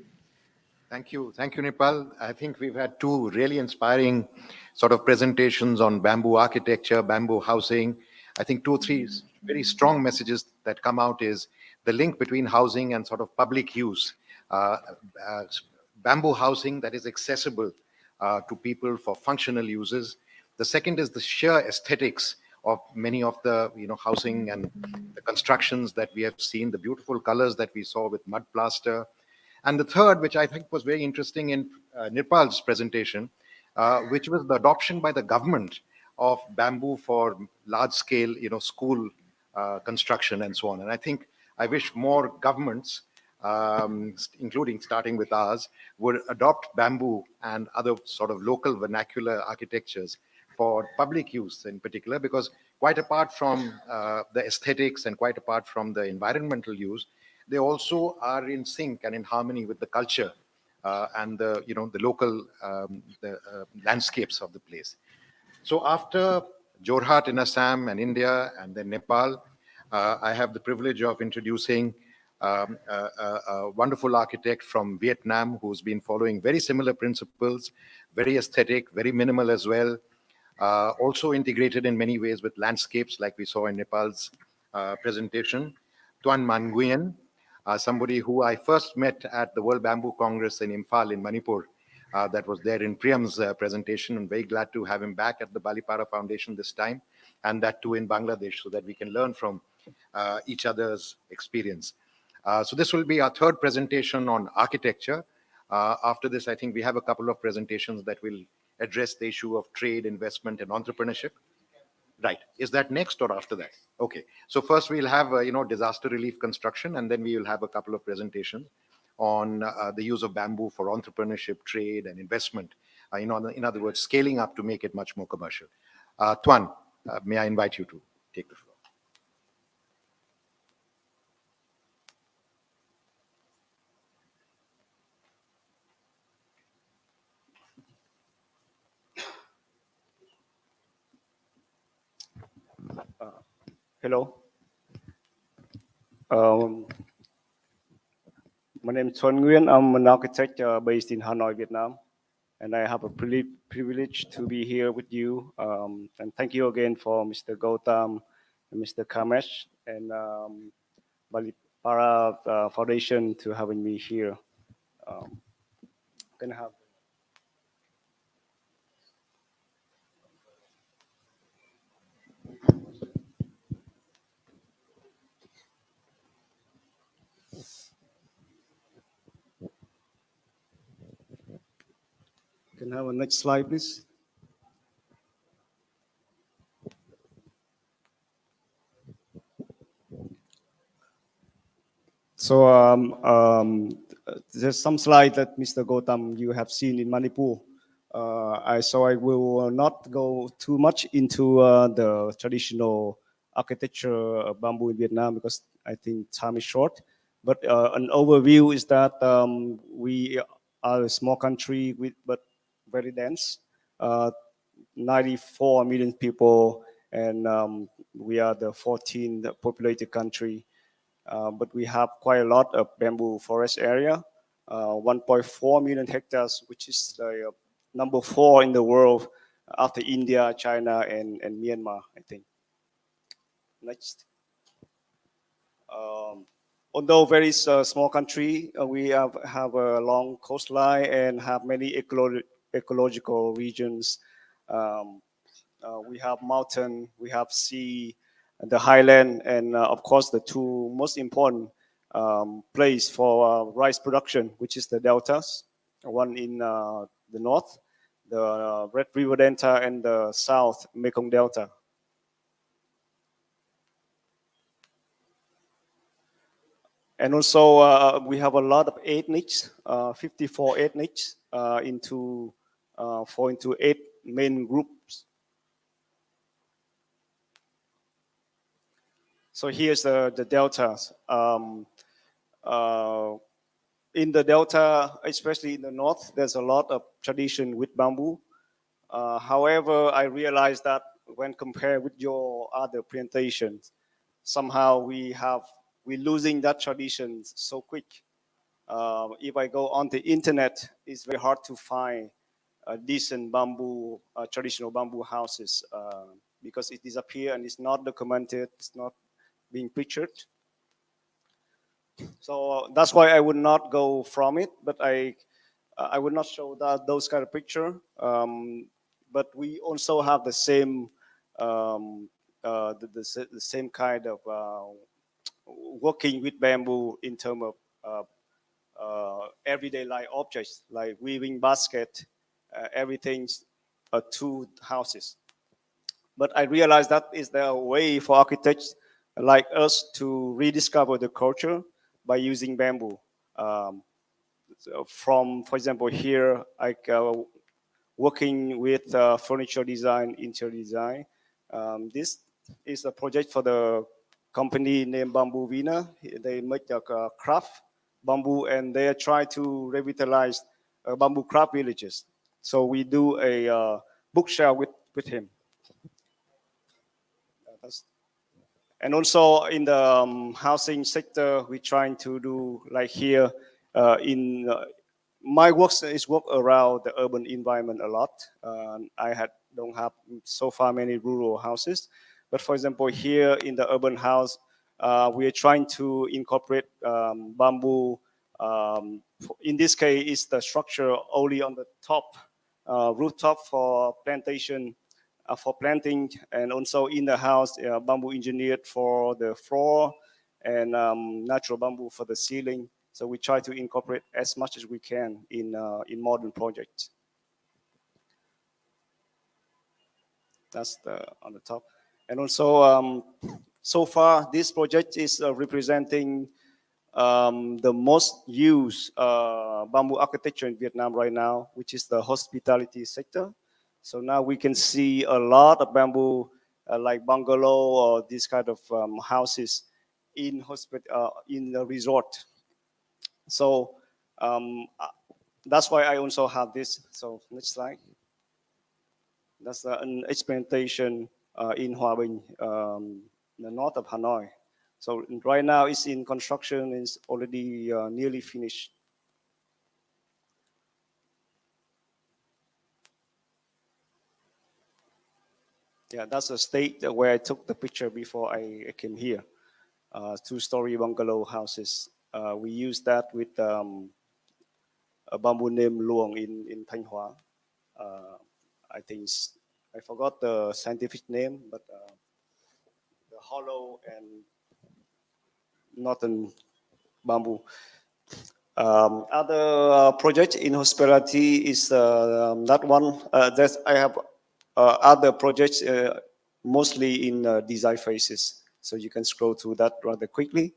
Thank you. Thank you, Nirpal. I think we've had two really inspiring sort of presentations on bamboo architecture, bamboo housing. I think 2 or 3 very strong messages that come out is the link between housing and sort of public use. Uh, uh, Bamboo housing that is accessible to people for functional uses. The second is the sheer aesthetics of many of the housing and the constructions that we have seen, the beautiful colors that we saw with mud plaster. And the third, which I think was very interesting in Nirpal's presentation, which was the adoption by the government of bamboo for large-scale, school construction and so on. And I think I wish more governments, including starting with ours, would adopt bamboo and other sort of local vernacular architectures for public use in particular, because quite apart from the aesthetics and quite apart from the environmental use, they also are in sync and in harmony with the culture and the local landscapes of the place. So after Jorhat in Assam and India and then Nepal, I have the privilege of introducing a wonderful architect from Vietnam who's been following very similar principles, very aesthetic, very minimal as well, also integrated in many ways with landscapes like we saw in Nepal's presentation. Tuan Nguyen, somebody who I first met at the World Bamboo Congress in Imphal in Manipur, that was there in Priyam's presentation. I'm very glad to have him back at the Balipara Foundation this time, and that too in Bangladesh, so that we can learn from each other's experience. So this will be our third presentation on architecture. After this, I think we have a couple of presentations that will address the issue of trade, investment, and entrepreneurship. Right. Is that next or after that? Okay. So first we'll have, disaster relief construction, and then we will have a couple of presentations on the use of bamboo for entrepreneurship, trade, and investment. In other words, scaling up to make it much more commercial. Tuan, may I invite you to take the floor? Hello. My name is Nguyen. I'm an architect based in Hanoi, Vietnam, and I have a privilege to be here with you. And thank you again for Mr. Gautam and Mr. Kamesh and Balipara Foundation to having me here. Can I have? Can I have a next slide, please? So there's some slide that Mr. Gautam you have seen in Manipur. I will not go too much into the traditional architecture of bamboo in Vietnam because I think time is short. But an overview is that we are a small country but very dense. 94 million people, and we are the 14th populated country. But we have quite a lot of bamboo forest area, 1.4 million hectares, which is the number 4 in the world after India, China, and Myanmar, I think. Next. Although very small country, we have a long coastline and have many ecological regions. We have mountain, we have sea, the highland, and of course the two most important place for rice production, which is the deltas, one in the north, the Red River Delta, and the south, Mekong Delta. And also we have a lot of ethnics, 54 ethnics into 8 main groups. So here's the deltas. In the delta, especially in the north, there's a lot of tradition with bamboo. However, I realized that when compared with your other presentations, somehow we're losing that tradition so quick. If I go on the internet, it's very hard to find decent bamboo, traditional bamboo houses because it disappeared and it's not documented, it's not being pictured. So that's why I would not go from it, but I would not show those kind of picture. But we also have the same the same kind of working with bamboo in terms of everyday life objects like weaving basket everything's 2 houses. But I realized that is the way for architects like us to rediscover the culture by using bamboo. So from, for example, here, like working with furniture design, interior design. This is a project for the company named Bamboo Vina. They make craft bamboo, and they try to revitalize bamboo craft villages. So we do a bookshelf with him. And also in the housing sector, we're trying to do like here in my work is work around the urban environment a lot. Don't have so far many rural houses, but for example here in the urban house, we are trying to incorporate bamboo. In this case, it's the structure only on the top rooftop for plantation. For planting, and also in the house, bamboo engineered for the floor, and natural bamboo for the ceiling. So we try to incorporate as much as we can in modern projects. That's on the top. And also, so far, this project is representing the most used bamboo architecture in Vietnam right now, which is the hospitality sector. So now we can see a lot of bamboo, like bungalow or this kind of houses in the resort. So that's why I also have this. So next slide. That's an experimentation in Hòa Bình, the north of Hanoi. So right now it's in construction. It's already nearly finished. Yeah, that's the state where I took the picture before I came here. 2-story bungalow houses. We used that with a bamboo named Luong in Thanh Hóa. I think I forgot the scientific name, but the hollow and northern bamboo. Other project in hospitality is that one. That I have other projects mostly in design phases. So you can scroll through that rather quickly.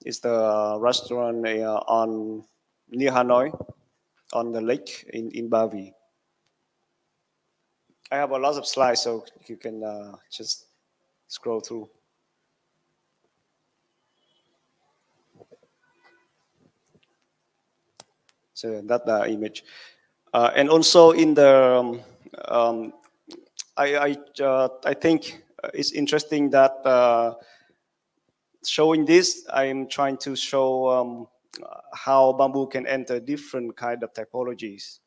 It's the restaurant on near Hanoi, on the lake in Bavi. I have a lot of slides, so you can just scroll through. So that image, and also in the I think it's interesting that showing this, I'm trying to show how bamboo can enter different kind of typologies,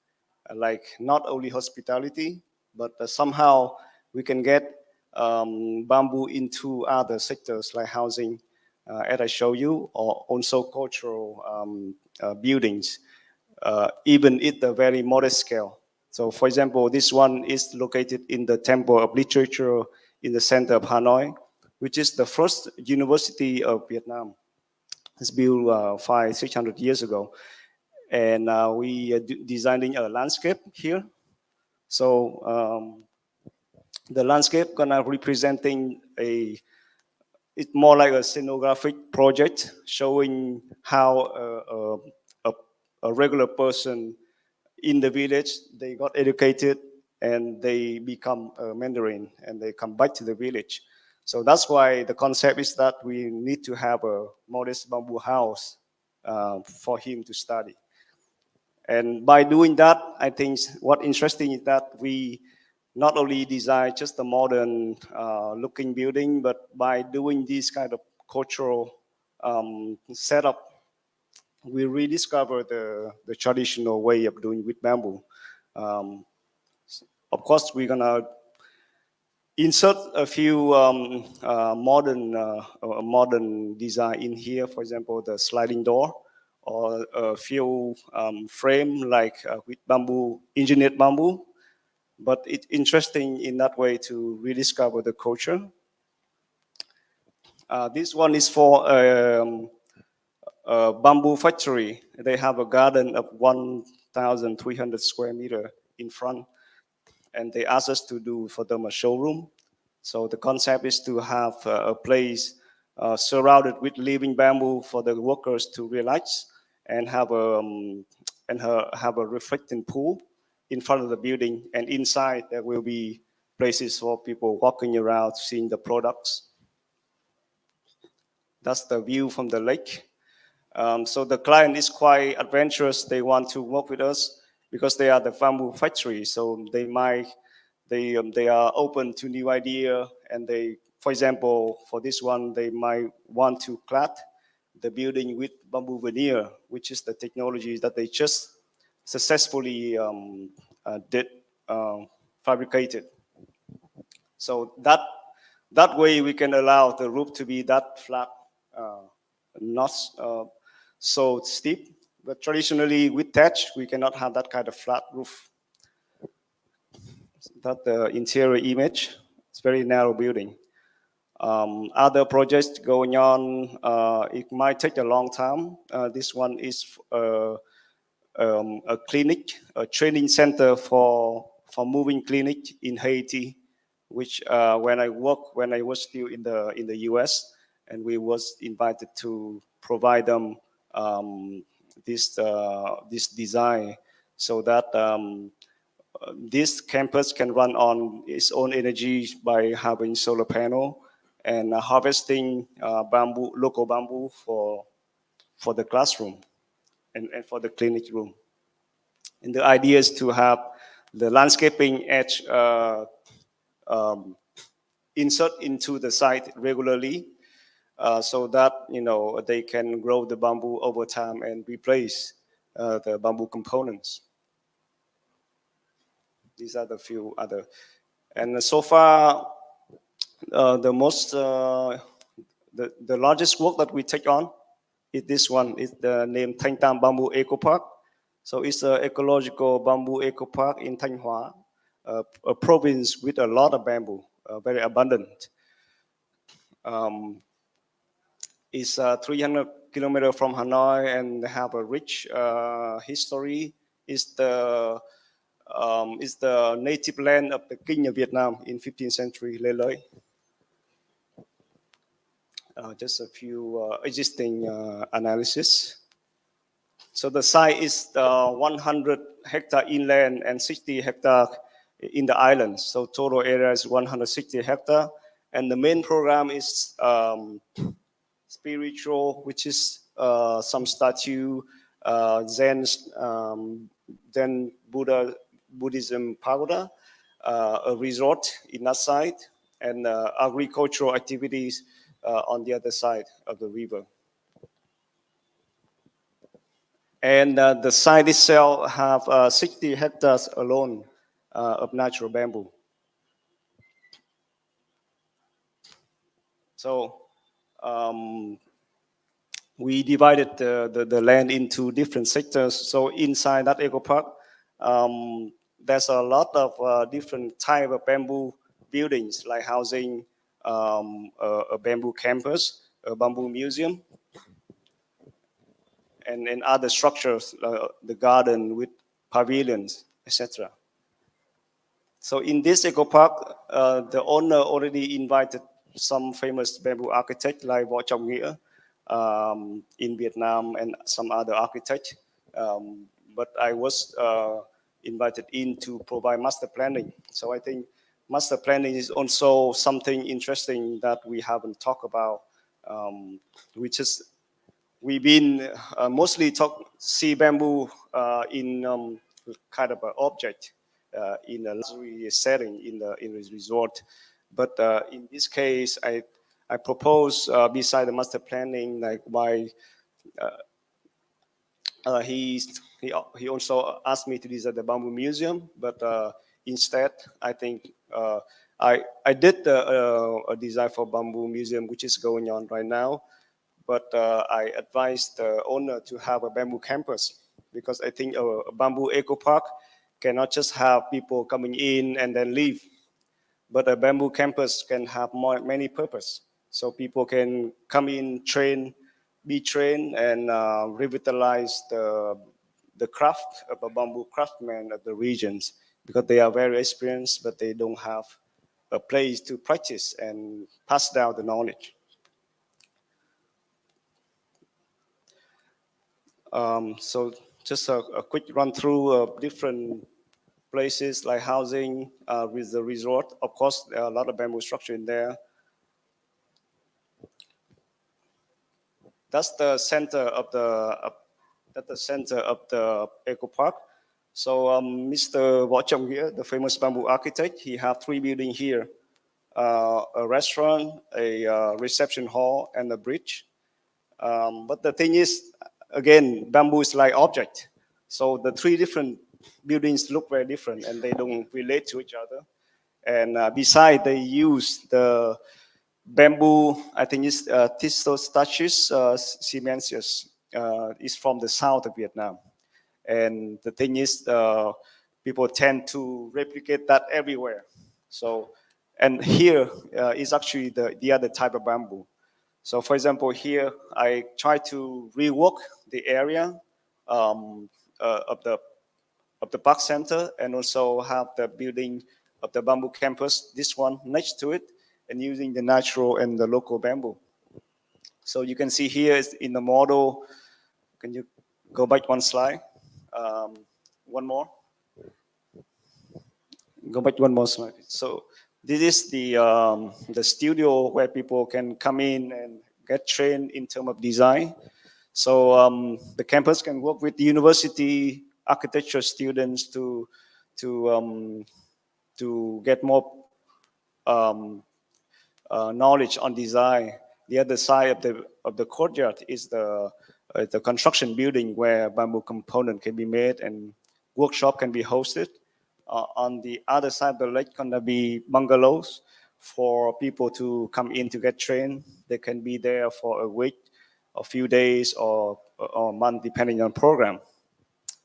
like not only hospitality, but somehow we can get bamboo into other sectors like housing, as I show you, or also cultural buildings, even at a very modest scale. So for example, this one is located in the Temple of Literature in the center of Hanoi, which is the first university of Vietnam. It's built 500-600 years ago. And we are designing a landscape here. So the landscape gonna representing it's more like a scenographic project showing how a regular person in the village, they got educated and they become a Mandarin and they come back to the village. So that's why the concept is that we need to have a modest bamboo house for him to study. And by doing that, I think what interesting is that we not only design just a modern looking building, but by doing this kind of cultural setup, we rediscover the traditional way of doing with bamboo. Of course, we're gonna insert a few modern design in here. For example, the sliding door, or a few frame like with bamboo, engineered bamboo. But it's interesting in that way to rediscover the culture. This one is for a bamboo factory. They have a garden of 1,300 square meter in front. And they asked us to do for them a showroom. So the concept is to have a place surrounded with living bamboo for the workers to relax and have a reflecting pool in front of the building. And inside there will be places for people walking around, seeing the products. That's the view from the lake. So the client is quite adventurous. They want to work with us because they are the bamboo factory. So they are open to new idea, and they, for example, for this one, they might want to clad the building with bamboo veneer, which is the technology that they just successfully fabricated. So that way we can allow the roof to be that flat, not so steep. But traditionally with thatch, we cannot have that kind of flat roof. That's the interior image. It's very narrow building. Other projects going on, it might take a long time. This one is a clinic, a training center for moving clinic in Haiti, which when I was still in the US, and we was invited to provide them this design so that this campus can run on its own energy by having solar panel and harvesting local bamboo for the classroom and for the clinic room. And the idea is to have the landscaping edge insert into the site regularly, so that they can grow the bamboo over time and replace the bamboo components. These are the few other, and so far the largest work that we take on is this one. It's the name Thanh Tam Bamboo Eco Park. So it's an ecological bamboo eco park in Thanh Hóa, a province with a lot of bamboo, very abundant. It's 300 kilometers from Hanoi and have a rich history. It's the native land of the King of Vietnam in 15th century, Lê Lợi. Just a few existing analysis. So the site is 100 hectare inland and 60 hectare in the islands. So total area is 160 hectare. And the main program is spiritual, which is some statue, Zen Buddhism pagoda, a resort in that side, and agricultural activities on the other side of the river. And the site itself have 60 hectares alone of natural bamboo. So we divided the land into different sectors. So inside that eco park, there's a lot of different type of bamboo buildings, like housing, a bamboo campus, a bamboo museum, and other structures, the garden with pavilions, etc. So in this eco park, the owner already invited some famous bamboo architects like Võ Trọng Nghĩa in Vietnam and some other architects. But I was invited in to provide master planning. So I think master planning is also something interesting that we haven't talked about, which is we've been mostly see bamboo in kind of an object in a luxury setting in the resort, but in this case, I propose beside the master planning, like why he also asked me to design the bamboo museum, but instead I think I did a design for bamboo museum, which is going on right now. But I advised the owner to have a bamboo campus, because I think a bamboo eco park cannot just have people coming in and then leave. But a bamboo campus can have many purposes. So people can come in, be trained, and revitalize the craft of a bamboo craftsman of the regions because they are very experienced, but they don't have a place to practice and pass down the knowledge. So just a quick run through of different places like housing with the resort. Of course, there are a lot of bamboo structure in there. That's the center of the eco park. So Mr. Cheng here, the famous bamboo architect, he have 3 buildings here: a restaurant, a reception hall, and a bridge. But the thing is, again, bamboo is like object. So the 3 different buildings look very different, and they don't relate to each other. And besides, they use the bamboo, I think it's Tistostachys simensis, is from the south of Vietnam. And the thing is, people tend to replicate that everywhere. So, and here is actually the other type of bamboo. So for example, here I try to rework the area of the park center, and also have the building of the bamboo campus, this one next to it, and using the natural and the local bamboo. So you can see here is in the model. Can you go back one slide? One more. Go back one more slide. So this is the studio where people can come in and get trained in terms of design. So the campus can work with the university architecture students to get more knowledge on design. The other side of the courtyard is the construction building where bamboo component can be made and workshop can be hosted. On the other side of the lake, gonna be bungalows for people to come in to get trained. They can be there for a week, a few days, or a month, depending on program.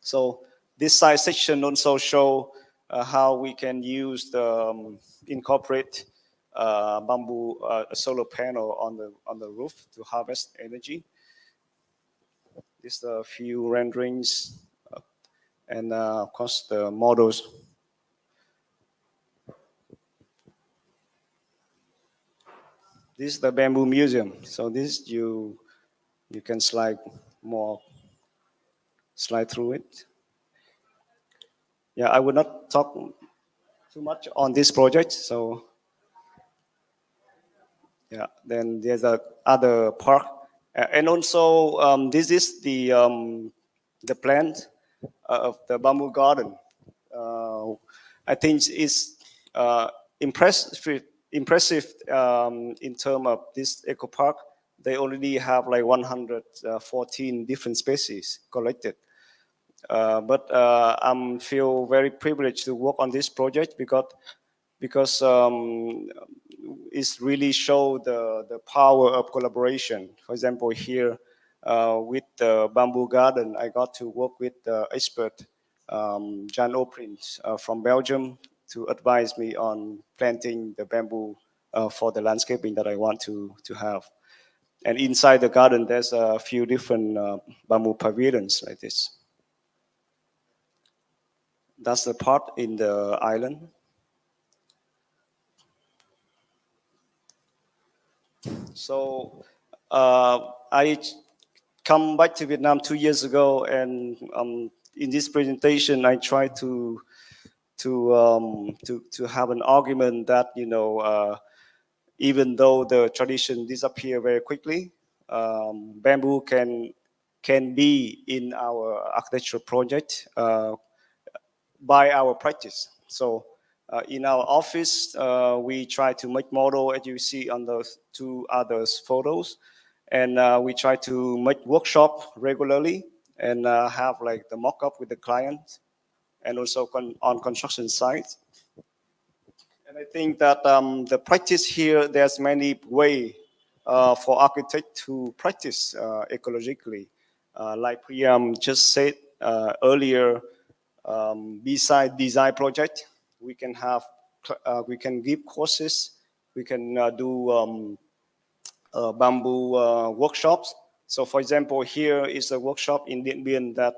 So this side section also show how we can use the incorporate bamboo solar panel on the roof to harvest energy. These are a few renderings and of course the models. This is the bamboo museum. So this you can slide through it. Yeah, I would not talk too much on this project. So yeah, then there's a other park, and also this is the plant of the bamboo garden. I think it's impressive in terms of this eco park. They already have like 114 different species collected. But I feel very privileged to work on this project because it's really show the power of collaboration. For example, here with the bamboo garden, I got to work with the expert Jan Oprins from Belgium to advise me on planting the bamboo for the landscaping that I want to have. And inside the garden, there's a few different bamboo pavilions like this. That's the part in the island. So I come back to Vietnam 2 years ago, and in this presentation, I try to have an argument that even though the tradition disappear very quickly, bamboo can be in our architectural project by our practice. So in our office, we try to make model, as you see on those 2 others photos, and we try to make workshop regularly and have like the mock-up with the client, and also on construction sites. And I think that the practice here, there's many ways for architects to practice ecologically. Like Priyam just said earlier, beside design project, we can give courses, we can do bamboo workshops. So for example, here is a workshop in Dien Bien that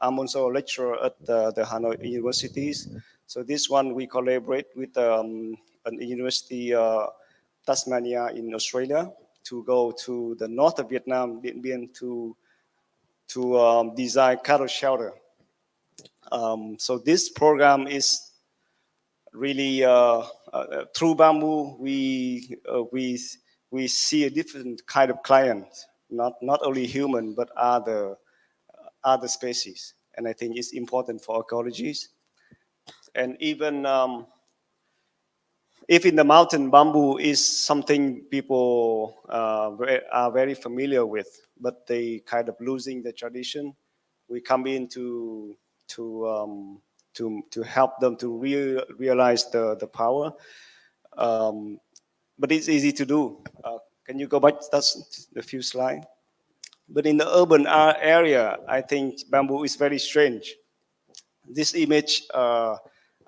I'm also a lecturer at the Hanoi universities. So this one we collaborate with an university, Tasmania in Australia, to go to the north of Vietnam, Dien Bien, to design cattle shelter. So this program is really through bamboo. We see a different kind of client, not only human but other species, and I think it's important for ecologies. And even if in the mountain, bamboo is something people are very familiar with, but they kind of losing the tradition. We come in to help them to realize the power. But it's easy to do. Can you go back? That's the few slides. But in the urban area, I think bamboo is very strange. This image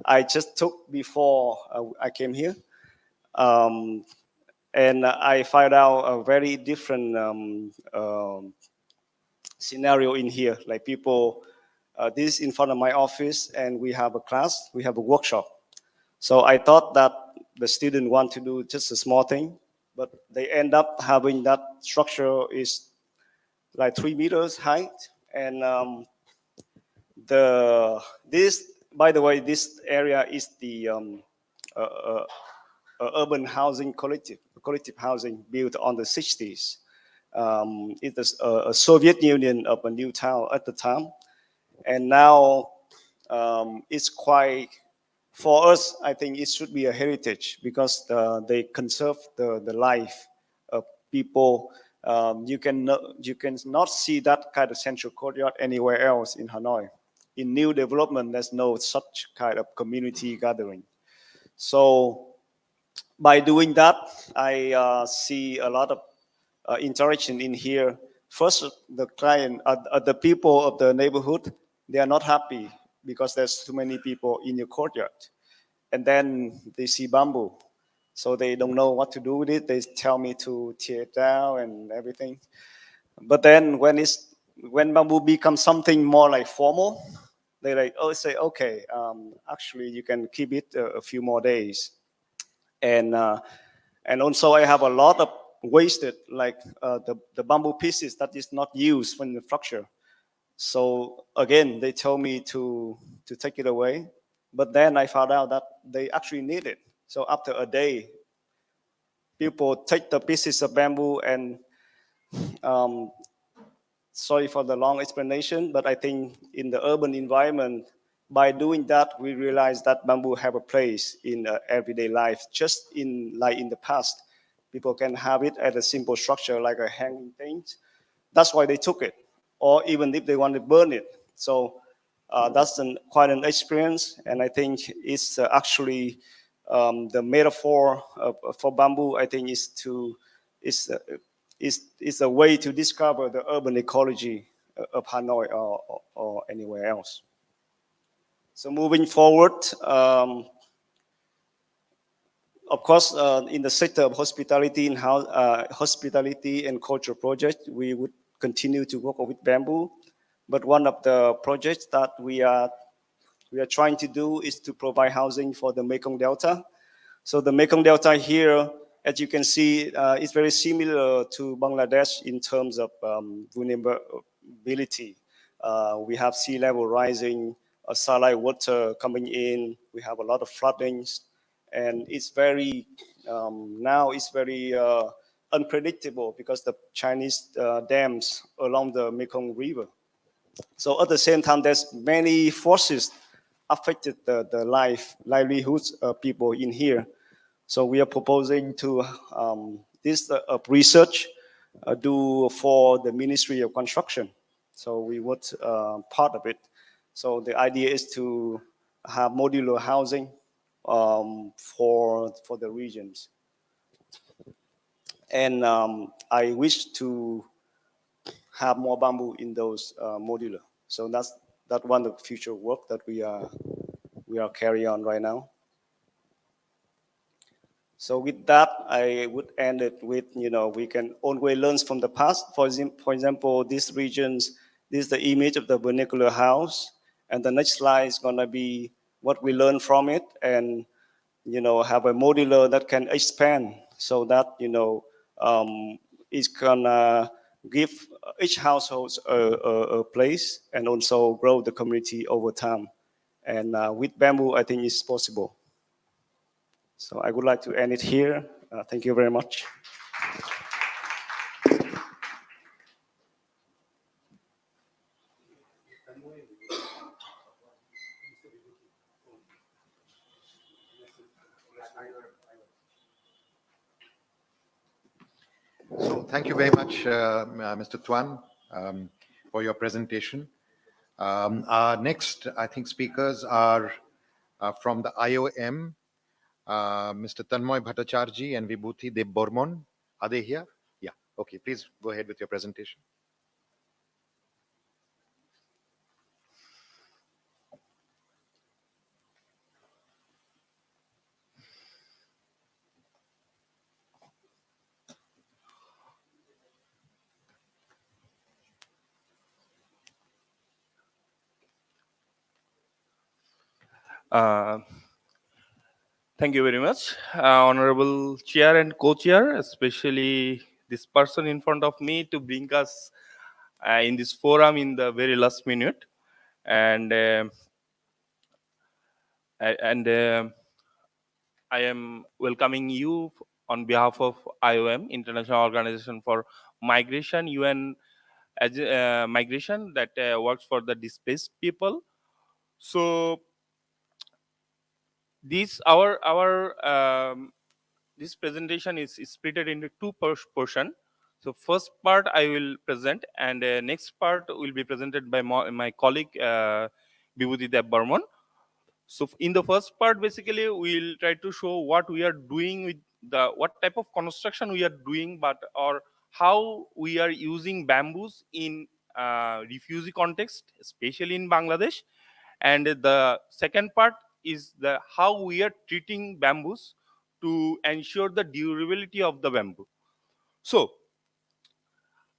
I just took before I came here. And I find out a very different scenario in here. Like people, this is in front of my office, and we have a class, we have a workshop. So I thought that the student want to do just a small thing, but they end up having that structure is like 3 meters height, and this, by the way, this area is the uh, uh, urban housing collective housing built on the 60s. It is a Soviet Union of a new town at the time, and now it's quite, for us, I think it should be a heritage because they conserve the life of people. You cannot see that kind of central courtyard anywhere else in Hanoi. In new development, there's no such kind of community gathering. So by doing that, I see a lot of interaction in here. First, the client, the people of the neighborhood, they are not happy because there's too many people in your courtyard. And then they see bamboo, so they don't know what to do with it. They tell me to tear it down and everything. But then when bamboo becomes something more like formal, they like, oh, say, okay, actually you can keep it a few more days. And also I have a lot of wasted, like the bamboo pieces that is not used for the structure. So again, they told me to take it away, but then I found out that they actually need it. So after a day, people take the pieces of bamboo and sorry for the long explanation, but I think in the urban environment, by doing that, we realize that bamboo have a place in everyday life. Just like in the past, people can have it as a simple structure like a hanging thing. That's why they took it, or even if they want to burn it. So that's quite an experience, and I think it's actually the metaphor for bamboo. I think is a way to discover the urban ecology of Hanoi or anywhere else. So moving forward, of course, in the sector of hospitality and hospitality and culture project, we would continue to work with bamboo. But one of the projects that we are trying to do is to provide housing for the Mekong Delta. So the Mekong Delta here, as you can see, is very similar to Bangladesh in terms of vulnerability. We have sea level rising, saline water coming in. We have a lot of floodings, and it's very now it's very unpredictable because the Chinese dams along the Mekong River. So at the same time, there's many forces affected the livelihoods of people in here. So we are proposing to this research do for the Ministry of Construction. So we would part of it. So the idea is to have modular housing for the regions. And I wish to have more bamboo in those modular. So that's one of the future work that we are carrying on right now. So with that, I would end it with, we can always learn from the past. For example, these regions, This is the image of the vernacular house. And the next slide is gonna be what we learn from it, and have a modular that can expand so that it's gonna give each household a place and also grow the community over time. And with bamboo, I think it's possible. So I would like to end it here. Thank you very much. So thank you very much, Mr. Tuan, for your presentation. Our next, I think, speakers are from the IOM, Mr. Tonmoy Bhatterjee and Bivuti Debbormon. Are they here? Yeah. Okay. Please go ahead with your presentation. Thank you very much, Honorable Chair and Co-Chair, especially this person in front of me to bring us in this forum in the very last minute. And I am welcoming you on behalf of IOM, International Organization for Migration, UN migration that works for the displaced people. So this this presentation is split into two portion. So first part I will present, and next part will be presented by my colleague Bivuti Debbormon. So in the first part, basically we'll try to show what we are doing with what type of construction we are doing, or how we are using bamboos in refugee context, especially in Bangladesh. And the second part is how we are treating bamboos to ensure the durability of the bamboo. So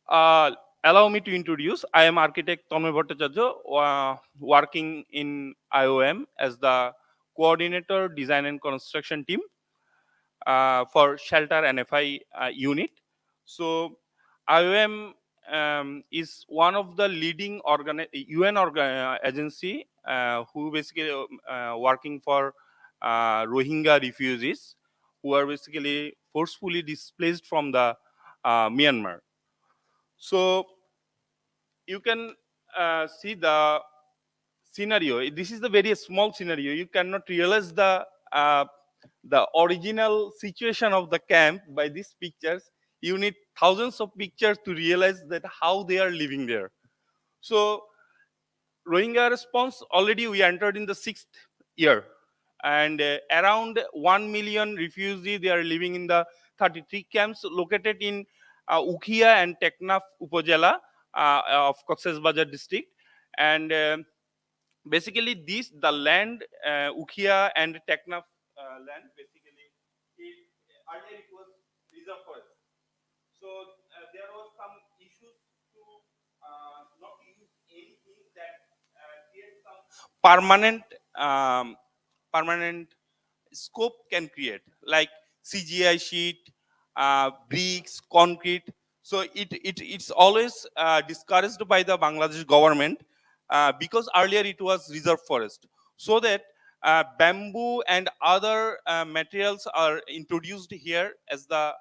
allow me to introduce. I am architect Tonmoy Bhatterjee, working in IOM as the coordinator design and construction team for shelter and FI unit. So IOM is one of the leading UN agency who basically working for Rohingya refugees who are basically forcefully displaced from the Myanmar. So you can see the scenario. This is the very small scenario. You cannot realize the original situation of the camp by these pictures. You need thousands of pictures to realize that how they are living there. So Rohingya response, already we entered in the 6th year, and around 1 million refugees, they are living in the 33 camps located in Ukhia and Teknaf Upazila of Cox's Bazar district. And basically the land, Ukhia and Teknaf land, basically earlier it was reserve forest. So there was some issues to not use anything that creates some permanent scope can create, like CGI sheet, bricks, concrete. So it's always discouraged by the Bangladesh government because earlier it was reserve forest, so that bamboo and other materials are introduced here as the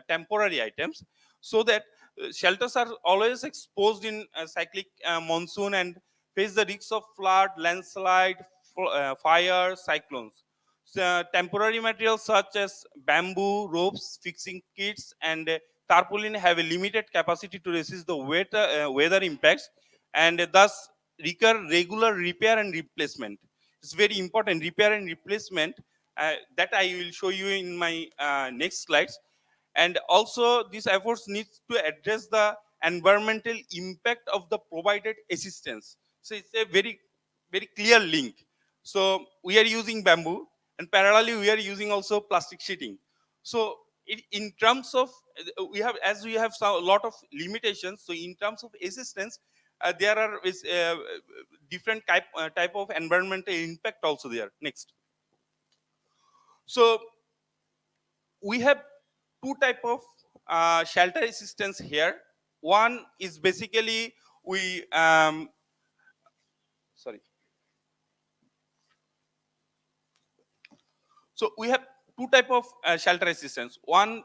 temporary items, so that shelters are always exposed in cyclic monsoon and face the risks of flood, landslide, fire, cyclones. So, temporary materials such as bamboo, ropes, fixing kits, and tarpaulin have a limited capacity to resist the weather impacts, and thus require regular repair and replacement. It's very important, repair and replacement, that I will show you in my next slides. And also these efforts need to address the environmental impact of the provided assistance. So it's a very clear link. So we are using bamboo, and parallelly we are using also plastic sheeting. So in terms of we have a lot of limitations. So in terms of assistance, there are different type of environmental impact also there. Next. So we have two type of shelter assistance here. One is basically we sorry. So we have two type of shelter assistance. One,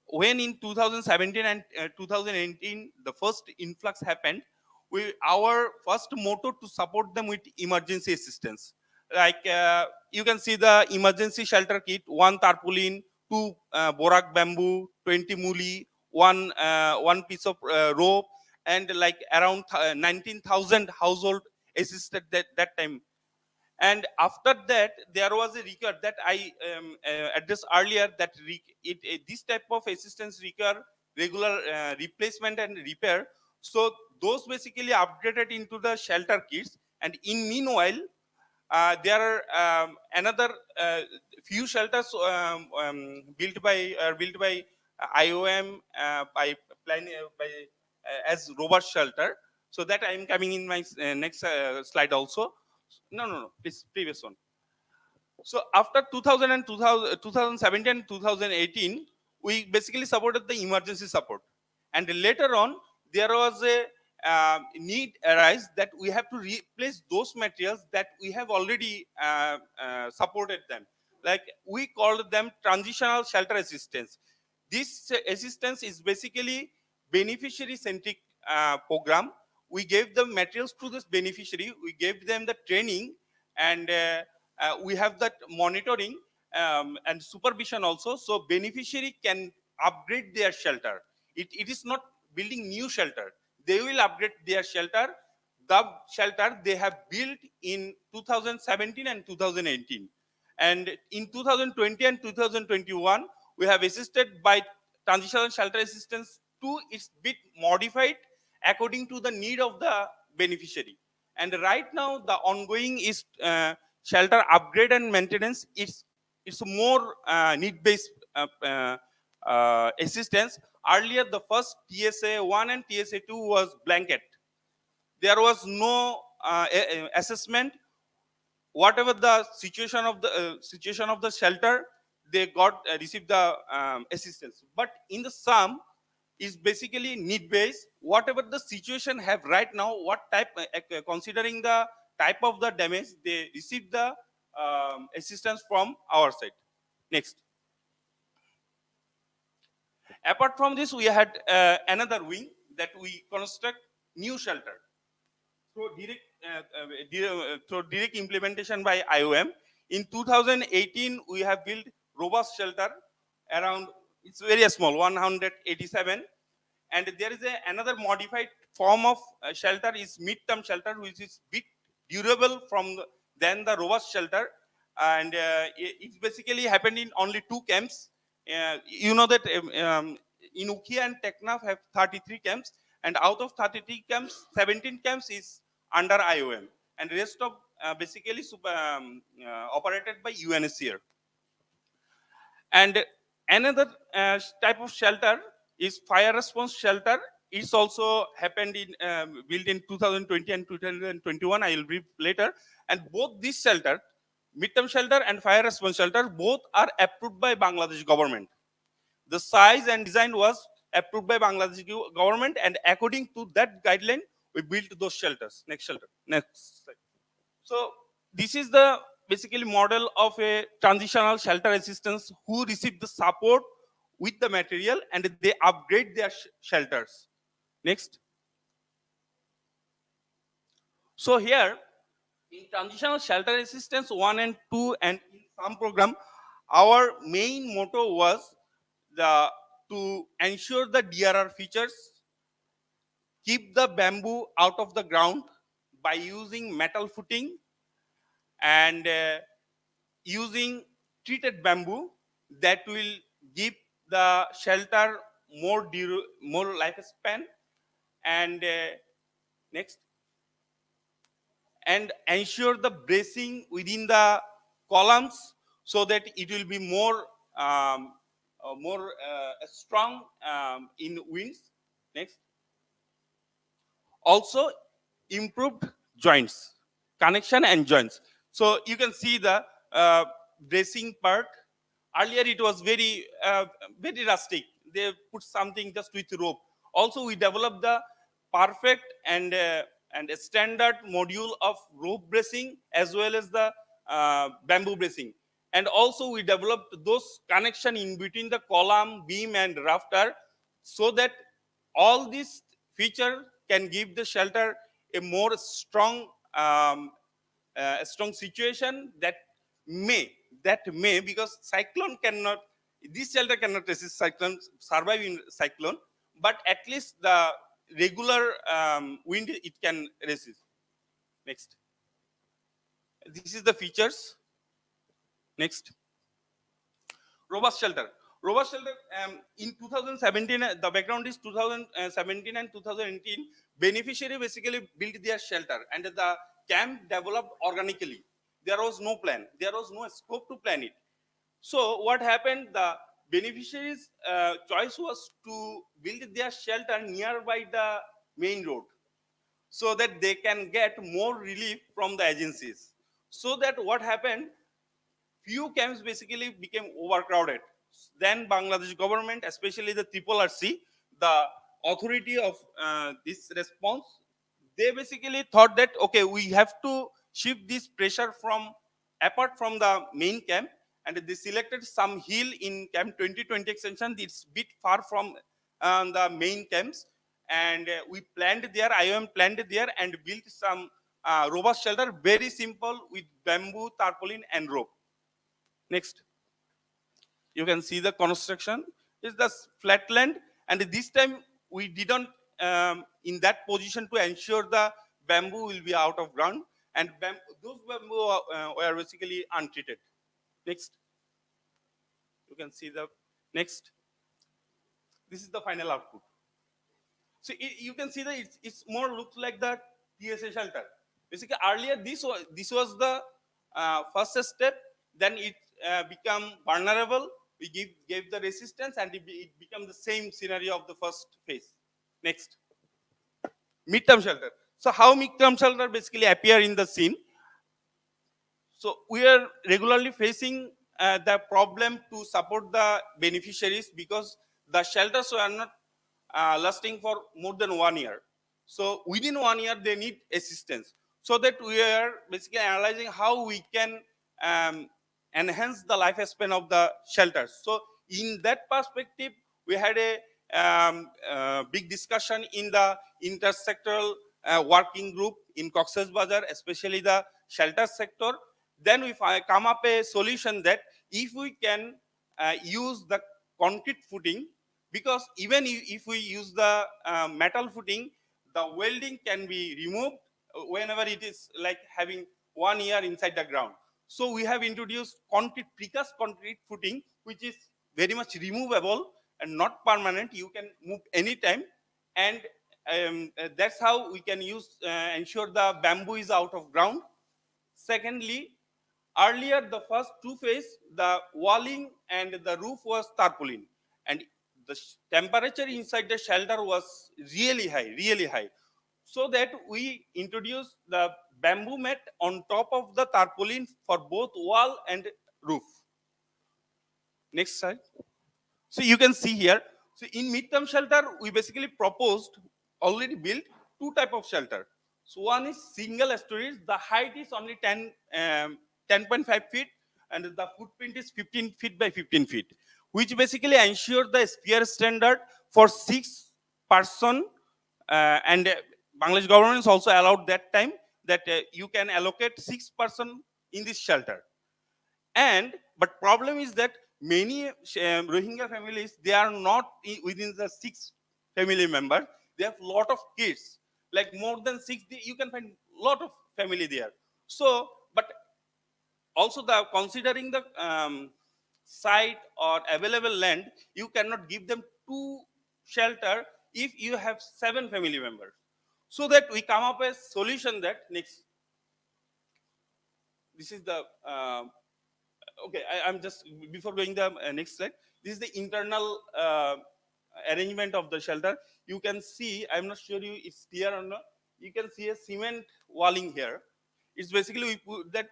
when in 2017 and 2018 the first influx happened, our first motto to support them with emergency assistance. Like you can see the emergency shelter kit: 1 tarpaulin, 2 borak bamboo, 20 muli, one piece of rope, and like around 19,000 household assisted that time. And after that there was a record that I addressed earlier, that this type of assistance require regular replacement and repair. So those basically upgraded into the shelter kits. And in meanwhile there are another few shelters built by IOM by planning as robust shelter. So that I am coming in my next slide also. No, please, previous one. So after 2000 and 2017 and 2018, we basically supported the emergency support. And later on, there was a need arise that we have to replace those materials that we have already supported them. Like we called them transitional shelter assistance. This assistance is basically beneficiary centric program. We gave the materials to this beneficiary, we gave them the training, and we have that monitoring and supervision also. So beneficiary can upgrade their shelter. It is not building new shelter. They will upgrade their shelter, the shelter they have built in 2017 and 2018. And in 2020 and 2021, we have assisted by transitional shelter assistance 2. It's bit modified according to the need of the beneficiary. And right now the ongoing is shelter upgrade and maintenance. It's more need based assistance. Earlier the first TSA 1 and TSA 2 was blanket. There was no assessment. Whatever the situation of the shelter, they got received the assistance. But in the sum is basically need based. Whatever the situation have right now, what type considering the type of the damage, they receive the assistance from our side. Next. Apart from this, we had another wing that we construct new shelter through direct implementation by IOM. In 2018, we have built robust shelter around, it's very small, 187. And there is another modified form of shelter is mid-term shelter, which is bit durable than the robust shelter. And it's basically happened in only 2 camps. You know that in Ukia and Teknaf have 33 camps, and out of 33 camps, 17 camps is under IOM, and rest of basically operated by UNHCR. And another type of shelter is fire response shelter. It's also happened in built in 2020 and 2021. I will brief later. And both these shelter, mid-term shelter and fire response shelter, both are approved by Bangladesh government. The size and design was approved by Bangladesh government, and according to that guideline, we built those shelters. Next shelter. Next slide. So this is the basically model of a transitional shelter assistance who receive the support with the material and they upgrade their shelters. Next. So here in transitional shelter assistance 1 and 2 and in some program, our main motto was to ensure the DRR features, keep the bamboo out of the ground by using metal footing, and using treated bamboo that will give the shelter more lifespan. And next, and ensure the bracing within the columns so that it will be more strong in winds. Next. also improved joints, connection and joints. So you can see the bracing part. Earlier it was very rustic. They put something just with rope. Also we developed the perfect and a standard module of rope bracing as well as the bamboo bracing. And also we developed those connection in between the column, beam and rafter, so that all these feature can give the shelter a more strong a strong situation that may because cyclone cannot, this shelter cannot resist cyclone, survive in cyclone, but at least the regular wind it can resist. Next, this is the features. Next, robust shelter. Robust shelter, in 2017, the background is 2017 and 2018, beneficiary basically built their shelter and the camp developed organically. There was no plan. There was no scope to plan it. So what happened, the beneficiaries choice was to build their shelter nearby the main road so that they can get more relief from the agencies. So that what happened, few camps basically became overcrowded. Then Bangladesh government, especially the RRC, the authority of this response, they basically thought that, okay, we have to shift this pressure from apart from the main camp, and they selected some hill in camp 2020 extension. It's bit far from the main camps, and we planned there, IOM planned there and built some robust shelter, very simple, with bamboo, tarpaulin and rope. Next, you can see the construction is the flatland, and this time we didn't in that position to ensure the bamboo will be out of ground, and those bamboo were basically untreated. Next, you can see the next. This is the final output. So you can see that it's more looks like the TSA shelter. Basically, earlier this was the first step. Then it become vulnerable. We gave the resistance, and it become the same scenario of the first phase. Next, midterm shelter. So how midterm shelter basically appear in the scene? So we are regularly facing the problem to support the beneficiaries because the shelters were not lasting for more than 1 year. So within 1 year, they need assistance. So that we are basically analyzing how we can enhance the lifespan of the shelters. So in that perspective, we had a big discussion in the intersectoral working group in Cox's Bazar, especially the shelter sector. Then we come up a solution that if we can use the concrete footing, because even if we use the metal footing, the welding can be removed whenever it is like having 1 year inside the ground. So we have introduced precast concrete footing, which is very much removable and not permanent. You can move anytime, and that's how we can ensure the bamboo is out of ground. Secondly, earlier the first two phase, the walling and the roof was tarpaulin, and the temperature inside the shelter was really high. So that we introduced the bamboo mat on top of the tarpaulin for both wall and roof. Next slide. So you can see here. So in midterm shelter, we basically proposed, already built, two type of shelter. So one is single storage. The height is only 10.5 feet, and the footprint is 15 feet by 15 feet, which basically ensure the sphere standard for 6 person. And Bangladesh government also allowed that time that you can allocate 6 person in this shelter. And but problem is that many Rohingya families, they are not within the 6 family members. They have lot of kids, like more than 6. You can find lot of family there. So, but also the considering the site or available land, you cannot give them 2 shelter if you have 7 family members. So that we come up with a solution that next. This is the okay, I'm just, before going the next slide, this is the internal arrangement of the shelter. You can see, I'm not sure it's clear or not. you can see a cement walling here. It's basically we put that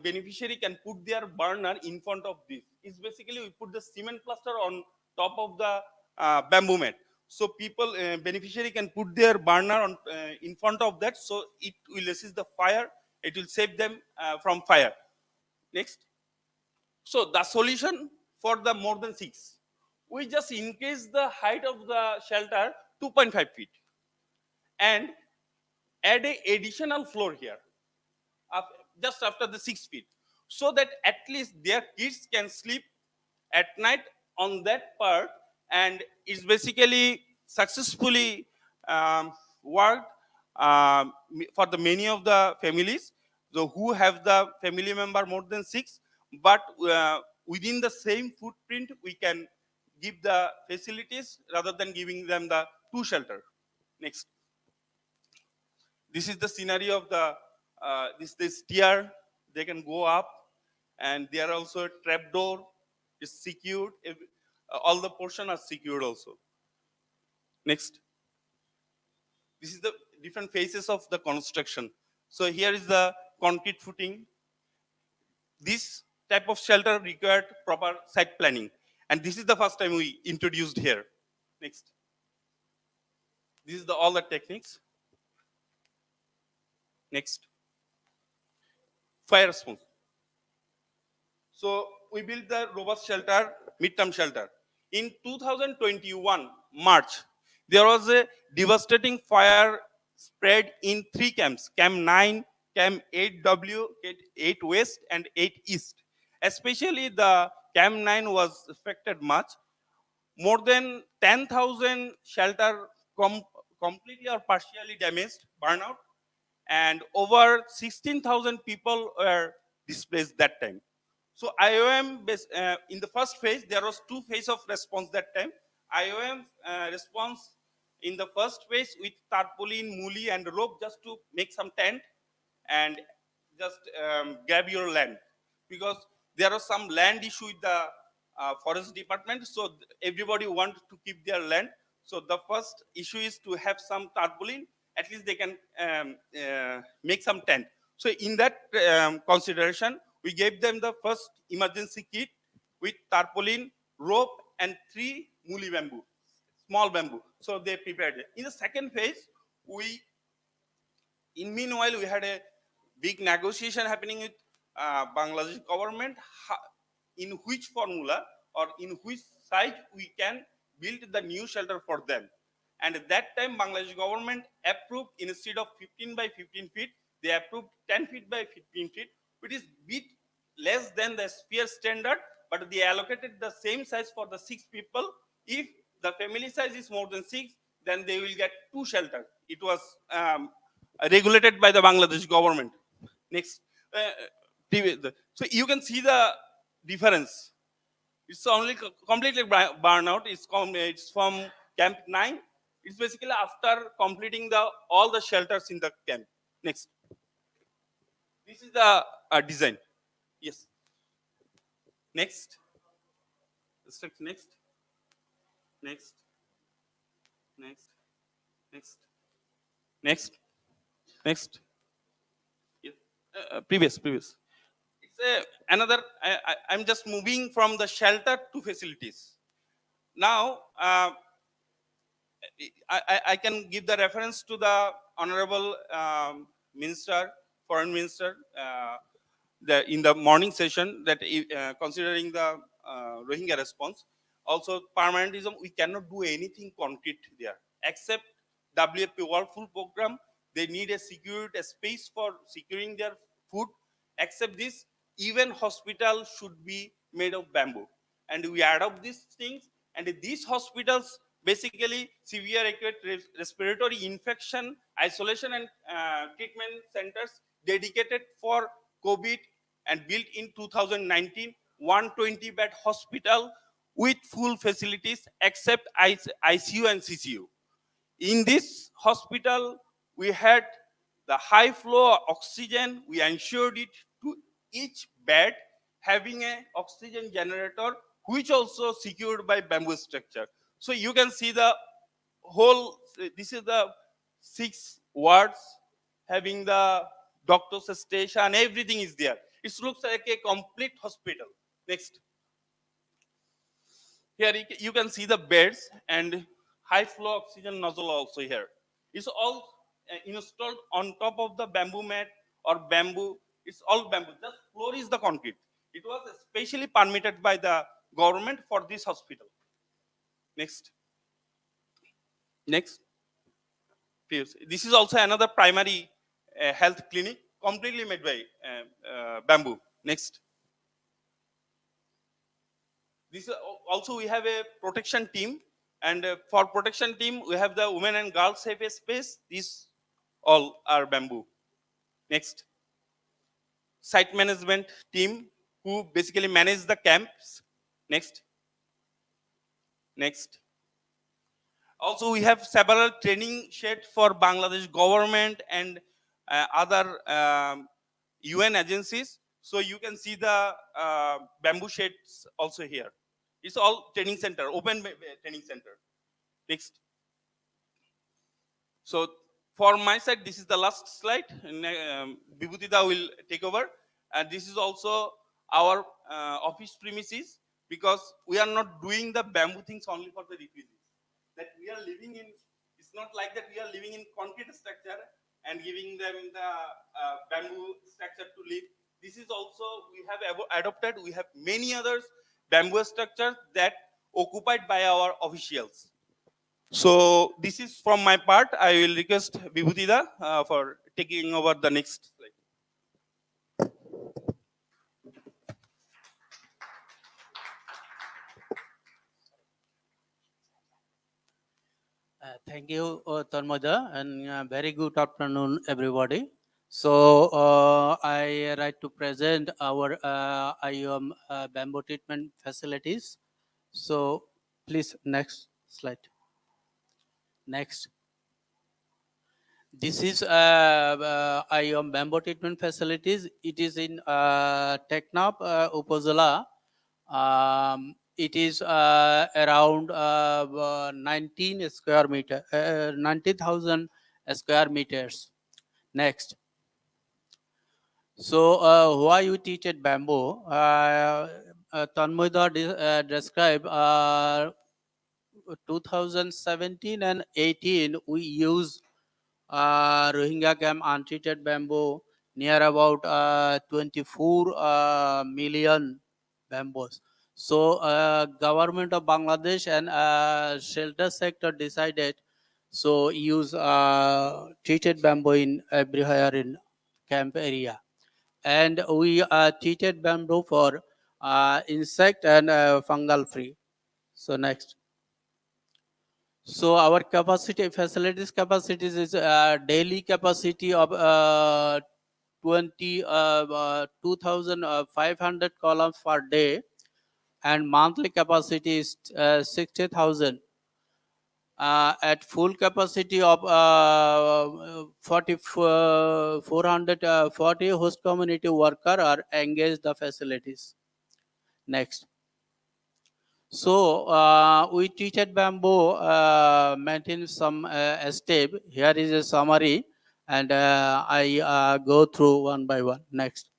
beneficiary can put their burner in front of this. It's basically we put the cement plaster on top of the bamboo mat. So people, beneficiary can put their burner on in front of that, so it will assist the fire. It will save them from fire. Next. So the solution for the more than 6, we just increase the height of the shelter 2.5 feet and add a additional floor here just after the 6 feet, so that at least their kids can sleep at night on that part. And it's basically successfully worked for the many of the families who have the family member more than 6, but within the same footprint we can give the facilities rather than giving them the 2 shelter. Next. This is the scenario of the this tier. They can go up, and there are also a trap door is secured. All the portion are secured also. Next. This is the different phases of the construction. So here is the concrete footing. This type of shelter required proper site planning, and this is the first time we introduced here. Next. This is all the techniques. Next. Fire response. So we built the robust shelter, midterm shelter. In 2021 March, there was a devastating fire spread in 3 camps: Camp 9, Camp 8W, 8 West, and 8 East. Especially the Camp 9 was affected much. More than 10,000 shelter completely or partially damaged, burnout, and over 16,000 people were displaced that time. So IOM, in the first phase, there was 2 phases of response that time. IOM response in the first phase with tarpaulin, muli, and rope just to make some tent and just grab your land, because there was some land issue with the forest department. So everybody wants to keep their land. So the first issue is to have some tarpaulin. At least they can make some tent. So in that consideration, we gave them the first emergency kit with tarpaulin, rope, and 3 muli bamboo, small bamboo. So they prepared it. In the second phase, meanwhile, we had a big negotiation happening with Bangladesh government, in which formula or in which site we can build the new shelter for them. And at that time, Bangladesh government approved, instead of 15 by 15 feet, they approved 10 feet by 15 feet, which is bit less than the sphere standard, but they allocated the same size for the 6 people. If the family size is more than 6, then they will get 2 shelter. It was regulated by the Bangladesh government. Next. So you can see the difference. It's only completely burnout. It's from Camp 9. It's basically after completing all the shelters in the camp. Next. This is the design. Yes. Next. Next. Next. Next. Next. Next. Next. Yes. Previous. It's another. I'm just moving from the shelter to facilities. Now, I can give the reference to the Honorable Minister, Foreign Minister, in the morning session, that considering the Rohingya response, also permanentism, we cannot do anything concrete there except WFP World Food Program. They need a space for securing their food. Except this, even hospital should be made of bamboo, and we adopt these things. And these hospitals, basically severe acute respiratory infection isolation and treatment centers dedicated for COVID, and built in 2019, 120 bed hospital with full facilities except ICU and CCU. In this hospital, we had the high flow oxygen. We ensured it to each bed having an oxygen generator, which also secured by bamboo structure. So you can see the whole, this is the 6 wards, having the doctor's station, everything is there. It looks like a complete hospital. Next. Here you can see the beds and high flow oxygen nozzle also here. It's all installed on top of the bamboo mat or bamboo. It's all bamboo. Just floor is the concrete. It was specially permitted by the government for this hospital. Next. Next. This is also another primary health clinic, completely made by bamboo. Next. This also we have a protection team, and for protection team we have the women and girls safe space. These all are bamboo. Next. Site management team who basically manage the camps. Next. Next. Also we have several training sheds for Bangladesh government and other UN agencies. So you can see the bamboo sheds also here. It's all training center, open training center. Next. So for my side, this is the last slide. Bivuti will take over. And this is also our office premises, because we are not doing the bamboo things only for the refugees. That we are living in, it's not like that we are living in concrete structure and giving them the bamboo structure to live. This is also, we have adopted, we have many others bamboo structures that occupied by our officials. So this is from my part. I will request Bivuti for taking over the next slide. Thank you, Tonmoy, and very good afternoon, everybody. So I like to present our IOM bamboo treatment facilities. So please, next slide. Next. This is IOM bamboo treatment facilities. It is in Teknaf, Upazila. It is around 19 square meter, 90,000 square meters. Next. So why you teach at bamboo? Tonmoy described 2017 and 18 we use Rohingya camp untreated bamboo near about 24 million bamboos. So government of Bangladesh and shelter sector decided so use treated bamboo in everywhere in camp area, and we treated bamboo for insect and fungal free. So next. So our facilities capacities is daily capacity of 2,500 columns per day, and monthly capacity is 60,000. At full capacity of 440 host community worker are engaged the facilities. Next. So we treated bamboo maintain some step. Here is a summary, and I go through one by one. Next.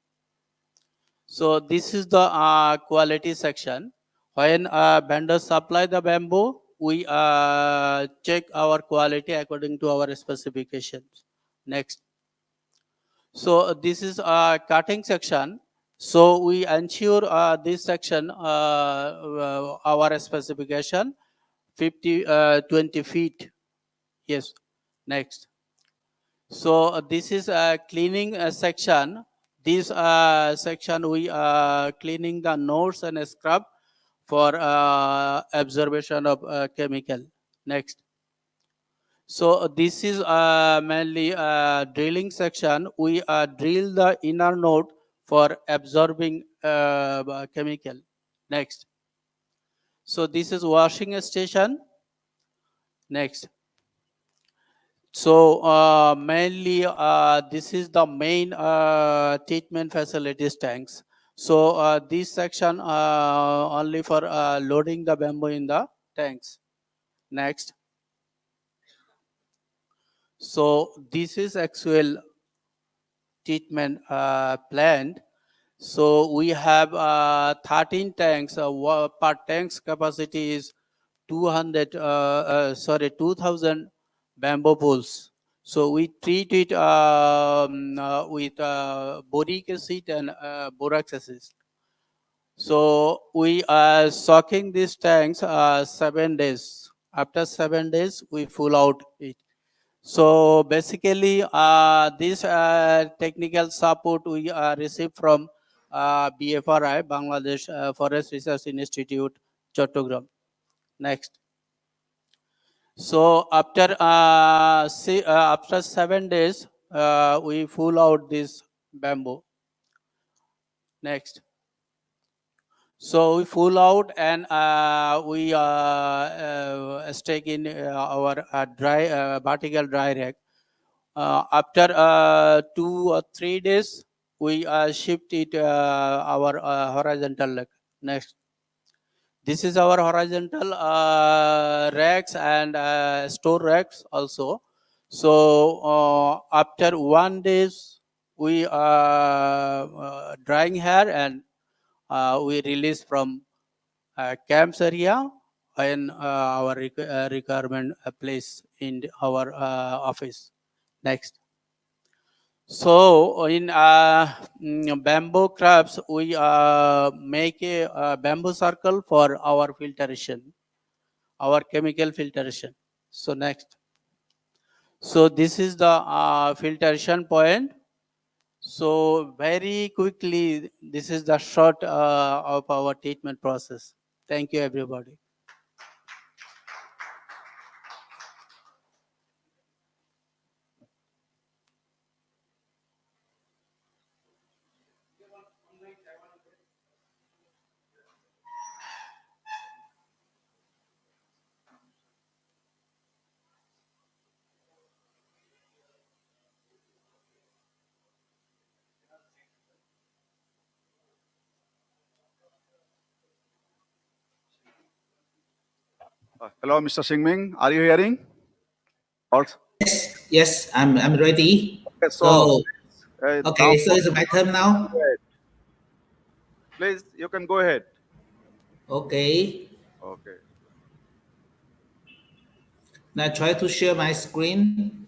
So this is the quality section. When vendors supply the bamboo, we check our quality according to our specifications. Next. So this is a cutting section. So we ensure this section our specification 20 feet. Yes. Next. So this is a cleaning section. This section we cleaning the nose and scrub for absorption of chemical. Next. So this is mainly drilling section. We drill the inner node for absorbing chemical. Next. So this is washing station. Next. So mainly this is the main treatment facilities tanks. So this section only for loading the bamboo in the tanks. Next. So this is actual treatment plant. So we have 13 tanks. Per tank's capacity is 2,000 bamboo poles. So we treat it with boric acid and borax acid. So we are soaking these tanks 7 days. After 7 days, we pull out it. So basically, this technical support we receive from BFRI, Bangladesh Forest Research Institute, Chattogram. Next. So after after 7 days, we pull out this bamboo. Next. So we pull out and we stake in our dry vertical dry rack. After 2 or 3 days, we shift it our horizontal rack. Next. This is our horizontal racks and store racks also. So after 1 days, we drying here and we release from camps area and our requirement place in our office. Next. So in bamboo crabs, we make a bamboo circle for our filtration, our chemical filtration. So next. So this is the filtration point. So very quickly, this is the short of our treatment process. Thank you, everybody. Hello, Mr. Shi-Ming. Are you hearing? Also, Yes, I'm ready. okay, So, now, okay, so it's my turn now. please, you can go ahead. Okay, Okay. now try to share my screen.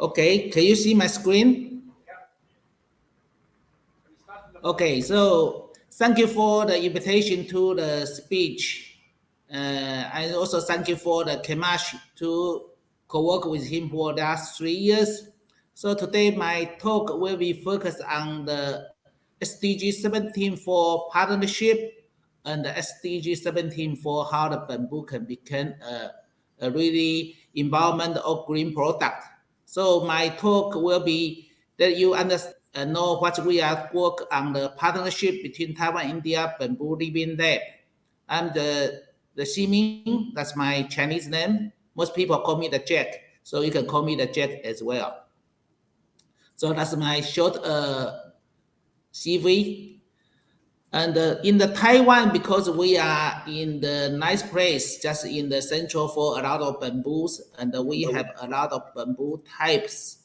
Okay, can you see my screen? Okay, so thank you for the invitation to the speech. I also thank you for the Kemash to co-work with him for the last 3 years. So today my talk will be focused on the SDG 17 for partnership and the SDG 17 for how the bamboo can become a really environment or green product. So my talk will be that you know what we are work on the partnership between Taiwan, India, Bamboo Living Lab. I'm the Shi-Ming, that's my Chinese name. Most people call me the Jack, so you can call me the Jack as well. So that's my short CV. And in the Taiwan, because we are in the nice place, just in the central for a lot of bamboos, and we have a lot of bamboo types,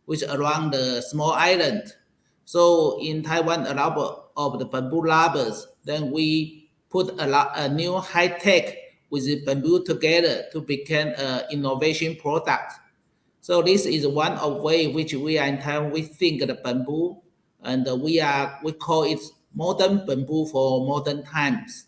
which around the small island. So in Taiwan, a lot of the bamboo lovers, then we put a new high tech with the bamboo together to become an innovation product. So this is one of way which we are in Taiwan, we think the bamboo, and we call it modern bamboo for modern times.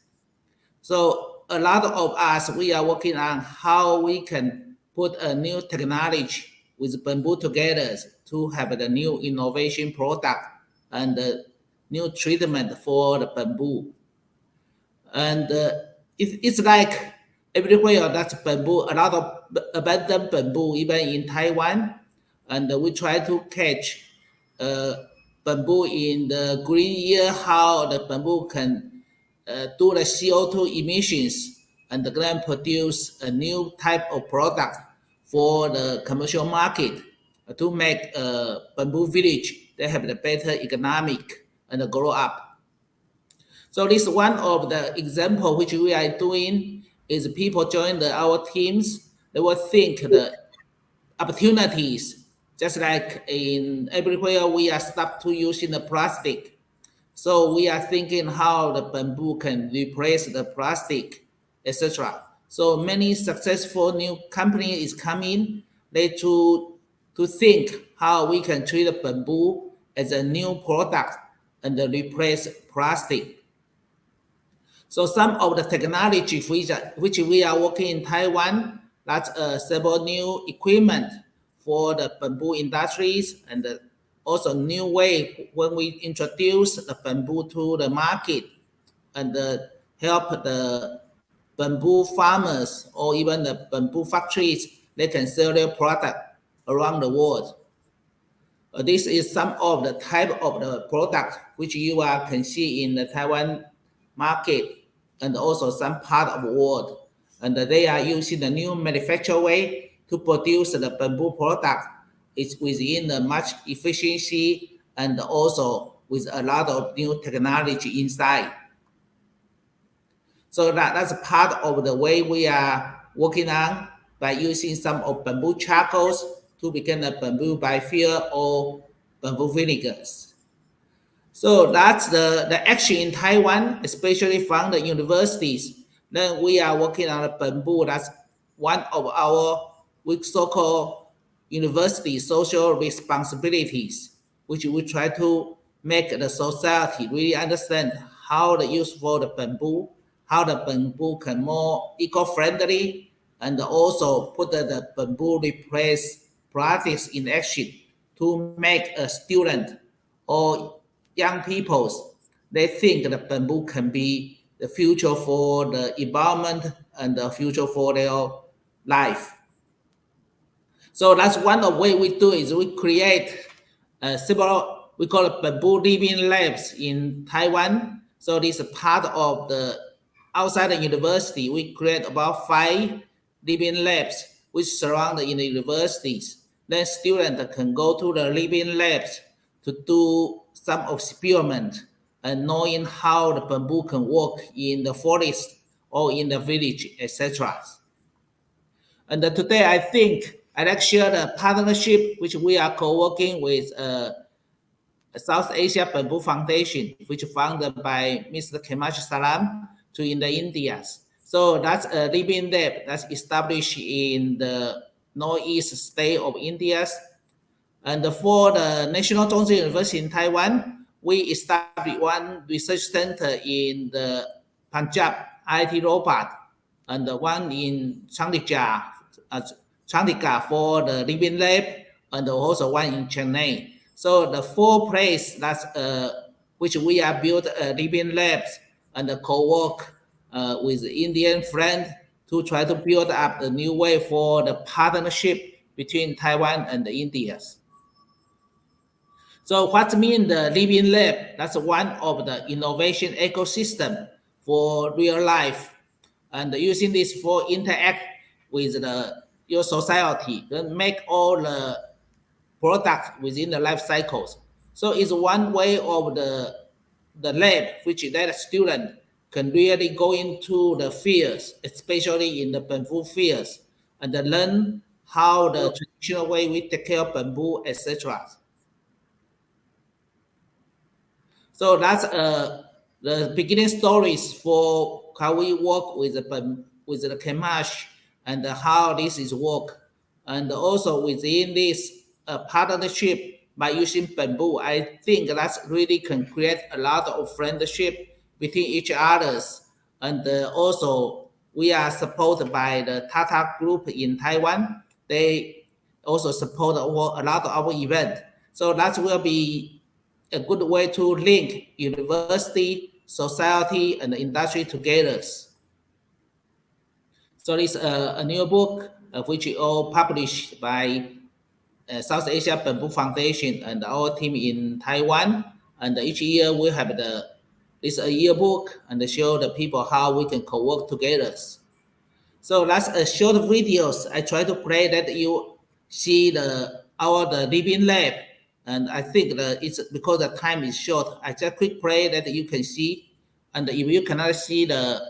So a lot of us, we are working on how we can put a new technology with bamboo together to have the new innovation product and the new treatment for the bamboo. And it's like everywhere that's bamboo, a lot of abundant bamboo, even in Taiwan. And we try to catch bamboo in the green year, how the bamboo can do the CO2 emissions and then produce a new type of product for the commercial market. to make a bamboo village. They have the better economic and grow up. So this is one of the example which we are doing is people join our teams. They will think the opportunities, just like in everywhere we are stopped to using the plastic. So we are thinking how the bamboo can replace the plastic, etc. So many successful new companies is coming. They to think how we can treat the bamboo as a new product and replace plastic. So some of the technology which we are working in Taiwan, that's several new equipment for the bamboo industries, and also new way when we introduce the bamboo to the market and help the bamboo farmers or even the bamboo factories, they can sell their product around the world. This is some of the type of the product which you can see in the Taiwan market and also some part of the world. And they are using the new manufacture way to produce the bamboo product. It's within the much efficiency and also with a lot of new technology inside. So that's part of the way we are working on by using some of bamboo charcoals to become the bamboo biofuel or bamboo vinegars. So that's the action in Taiwan, especially from the universities. Then we are working on the bamboo. That's one of our so-called university social responsibilities, which we try to make the society really understand how the use for the bamboo, how the bamboo can more eco-friendly, and also put the bamboo replace practice in action to make a student or young people, they think the bamboo can be the future for the environment and the future for their life. So that's one of the way we do is we create several, we call it bamboo living labs in Taiwan. So this is part of the, outside the university, we create about 5 living labs which surround the universities. Then students can go to the living labs to do some experiment and knowing how the bamboo can work in the forest or in the village, etc. And today I think I'd like to share the partnership which we are co-working with South Asia Bamboo Foundation, which founded by Mr. Kemash Salam in the Indias. So that's a living lab that's established in the northeast state of India. And for the National Zhongzhi University in Taiwan, we established one research center in the Punjab IIT Robot, and the one in Chandigarh for the living lab, and also one in Chennai. So the 4 places that's which we are built living labs and co-work with Indian friends to try to build up a new way for the partnership between Taiwan and the Indias. So what means the living lab? That's one of the innovation ecosystem for real life, and using this for interact with your society, then make all the product within the life cycles. So it's one way of the lab which that student can really go into the fields, especially in the bamboo fields, and learn how the traditional way we take care of bamboo, etc. So that's the beginning stories for how we work with the Kemash and how this is work. And also within this partnership by using bamboo, I think that really can create a lot of friendship between each others. And also we are supported by the Tata group in Taiwan. They also support a lot of our event. So that will be a good way to link university, society, and the industry together. So this is a new book which is all published by South Asia Bamboo Foundation and our team in Taiwan. And each year we have this a yearbook and show the people how we can co-work together. So that's a short videos. I try to play that you see the the living lab. And I think it's because the time is short. I just quick play that you can see. And if you cannot see the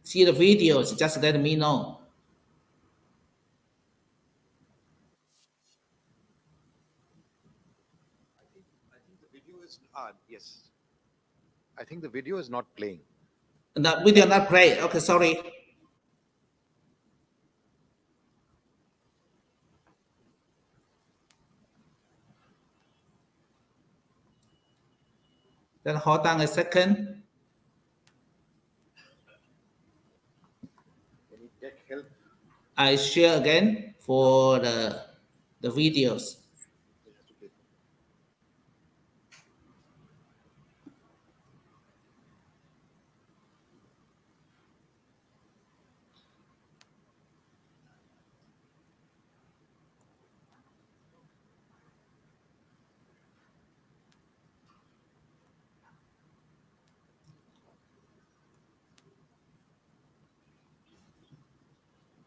videos, just let me know. I think the video is yes. I think the video is not playing. The video not play. Okay, sorry. Then hold on a second. Can you get help? I share again for the videos.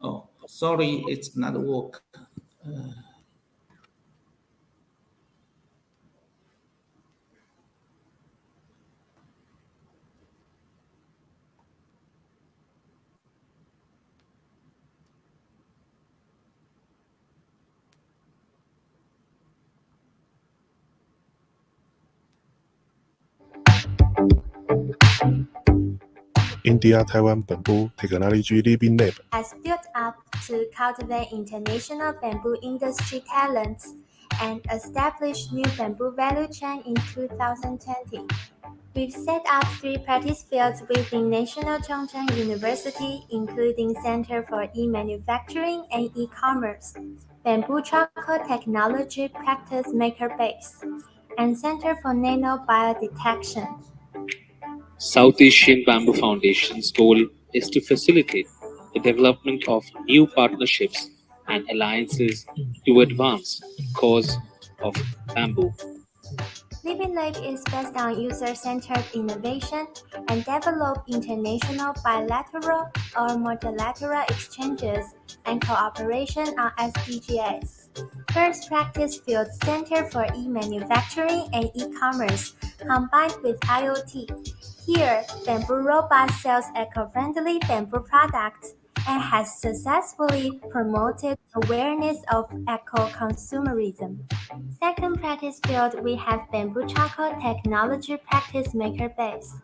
Oh, sorry, it's not work. India-Taiwan Bamboo Technology Living Lab has built up to cultivate international bamboo industry talents and establish new bamboo value chain in 2020. We've set up 3 practice fields within National Chongqing University, including Center for E-Manufacturing and E-Commerce, Bamboo Charcoal Technology Practice Maker Base, and Center for Nano Biodetection. South Asian Bamboo Foundation's goal is to facilitate the development of new partnerships and alliances to advance the cause of bamboo. Living Lab is based on user-centered innovation and develop international bilateral or multilateral exchanges and cooperation on SDGs. First practice field Center for E-Manufacturing and E-Commerce combined with IoT. Here, Bamboo Robot sells eco-friendly bamboo products and has successfully promoted awareness of eco-consumerism. Second practice field, we have Bamboo Charcoal Technology Practice Maker Base.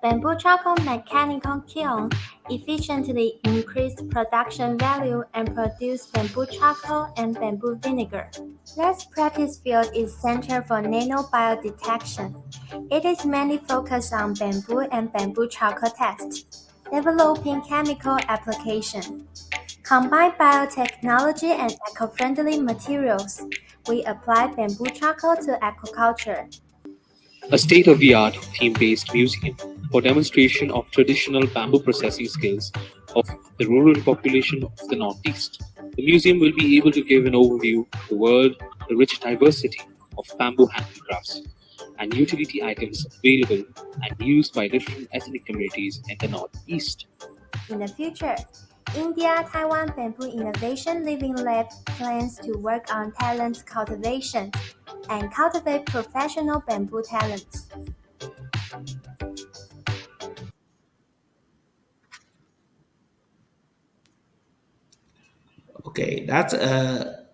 Bamboo charcoal mechanical kiln efficiently increase production value and produce bamboo charcoal and bamboo vinegar. Last practice field is Center for Nano Biodetection. It is mainly focused on bamboo and bamboo charcoal tests, developing chemical application. Combine biotechnology and eco-friendly materials. We apply bamboo charcoal to aquaculture. A state-of-the-art theme-based museum for demonstration of traditional bamboo processing skills of the rural population of the Northeast. The museum will be able to give an overview of the world, the rich diversity of bamboo handicrafts, and utility items available and used by different ethnic communities in the Northeast. In the future, India-Taiwan Bamboo Innovation Living Lab plans to work on talent cultivation and cultivate professional bamboo talents. Okay, that's the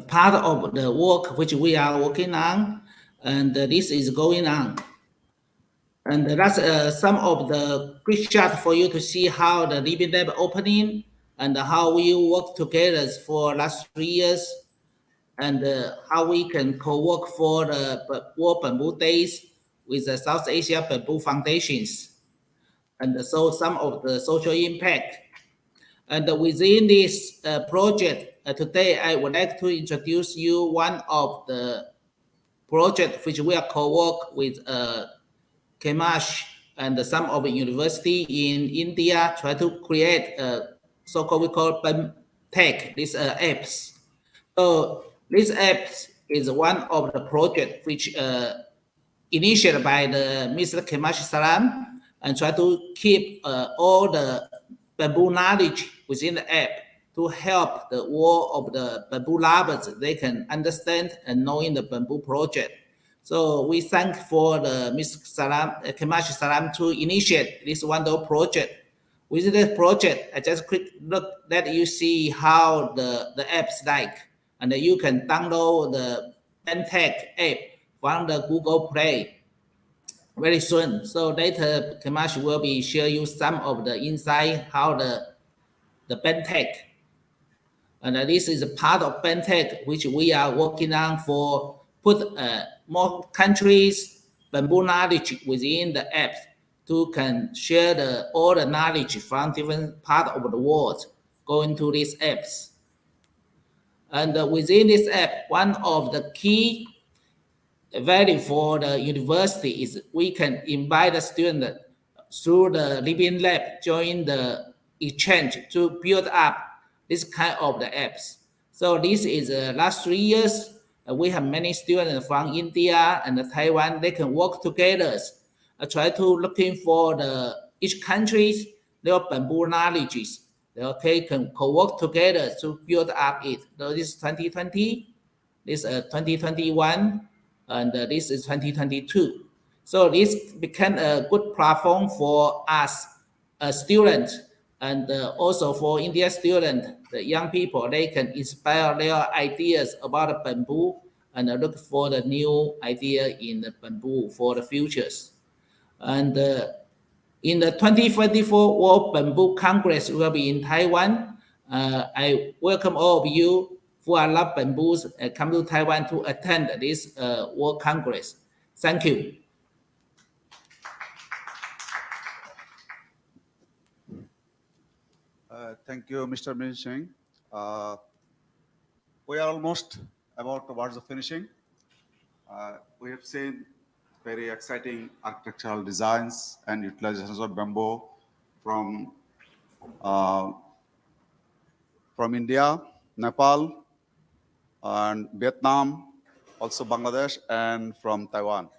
part of the work which we are working on, and this is going on. And that's some of the quick shot for you to see how the Living Lab opening and how we work together for last 3 years, and how we can co-work for the World Bamboo Days with the South Asia Bamboo Foundations, and so some of the social impact. And within this project, today I would like to introduce you one of the projects which we are co-work with Kemash and some of the university in India try to create so-called we call tech, these apps. So this app is one of the project which initiated by the Mr. Kemash and try to keep all the bamboo knowledge within the app to help the work of the bamboo lovers. They can understand and knowing the bamboo project. So we thank for the Ms. Kemash Salam to initiate this wonderful project. With this project, I just quick look that you see how the apps like, and you can download the Bentech app from the Google Play very soon. So later, Kemash will be share you some of the insight how the Bentech, and this is a part of Bentech which we are working on for put more countries bamboo knowledge within the apps to can share all the knowledge from different part of the world going to these apps. And within this app, one of the key value for the university is we can invite the student through the living lab, join the exchange to build up this kind of the apps. So this is last 3 years, we have many students from India and Taiwan. They can work together, try to looking for each country's their bamboo knowledges. They can co-work together to build up it. So this is 2020, this 2021, and this is 2022. So this became a good platform for us, students, and also for India students, the young people. They can inspire their ideas about bamboo and look for the new idea in the bamboo for the futures. And in the 2024 World Bamboo Congress will be in Taiwan. I welcome all of you who are love bamboos come to Taiwan to attend this World Congress. Thank you. Thank you, Mr. Min Singh. We are almost about towards the finishing. We have seen very exciting architectural designs and utilizations of bamboo from India, Nepal, and Vietnam, also Bangladesh, and from Taiwan.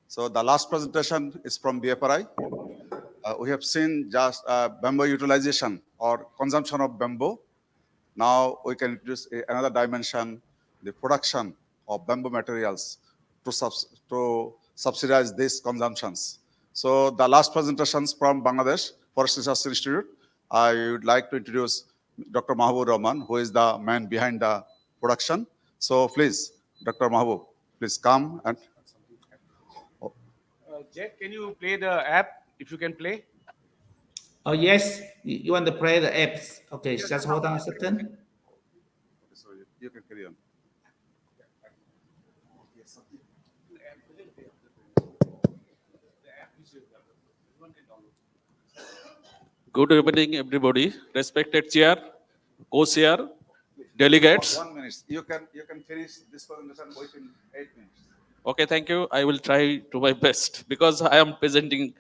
So the last presentation is from BFRI. We have seen just bamboo utilization or consumption of bamboo. Now we can introduce another dimension, the production of bamboo materials to subsidize these consumptions. So the last presentations from Bangladesh Forest Research Institute, I would like to introduce Dr. Mahbub Rahman, who is the man behind the production. So please, Dr. Mahbub, please come and. Jack, can you play the app, if you can play? Oh, yes, you want to play the apps. Okay, yes, just hold on a second. So you can carry on. Good evening, everybody. Respected chair, co-chair, delegates. 1 minute. You can finish this presentation within 8 minutes. Okay, thank you. I will try to my best because I am presenting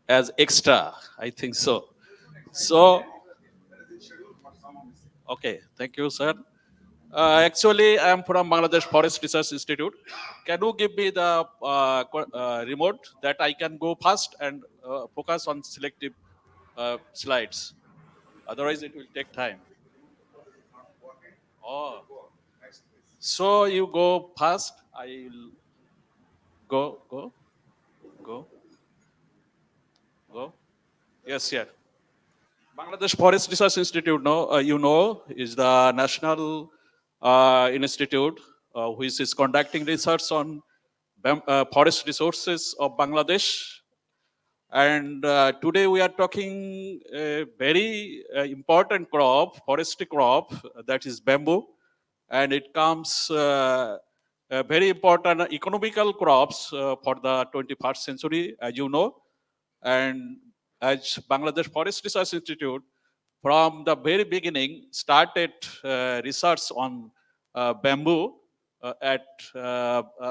as extra. I think so. So, okay, thank you, sir. Actually, I am from Bangladesh Forest Research Institute. Can you give me the remote that I can go fast and focus on selective slides? Otherwise, it will take time. Oh, so you go fast. I will go. Yes, yeah. Bangladesh Forest Research Institute, is the national institute which is conducting research on forest resources of Bangladesh. And today we are talking a very important crop, forestry crop, that is bamboo. And it comes very important economical crops for the 21st century, as you know. And as Bangladesh Forest Research Institute, from the very beginning, started research on bamboo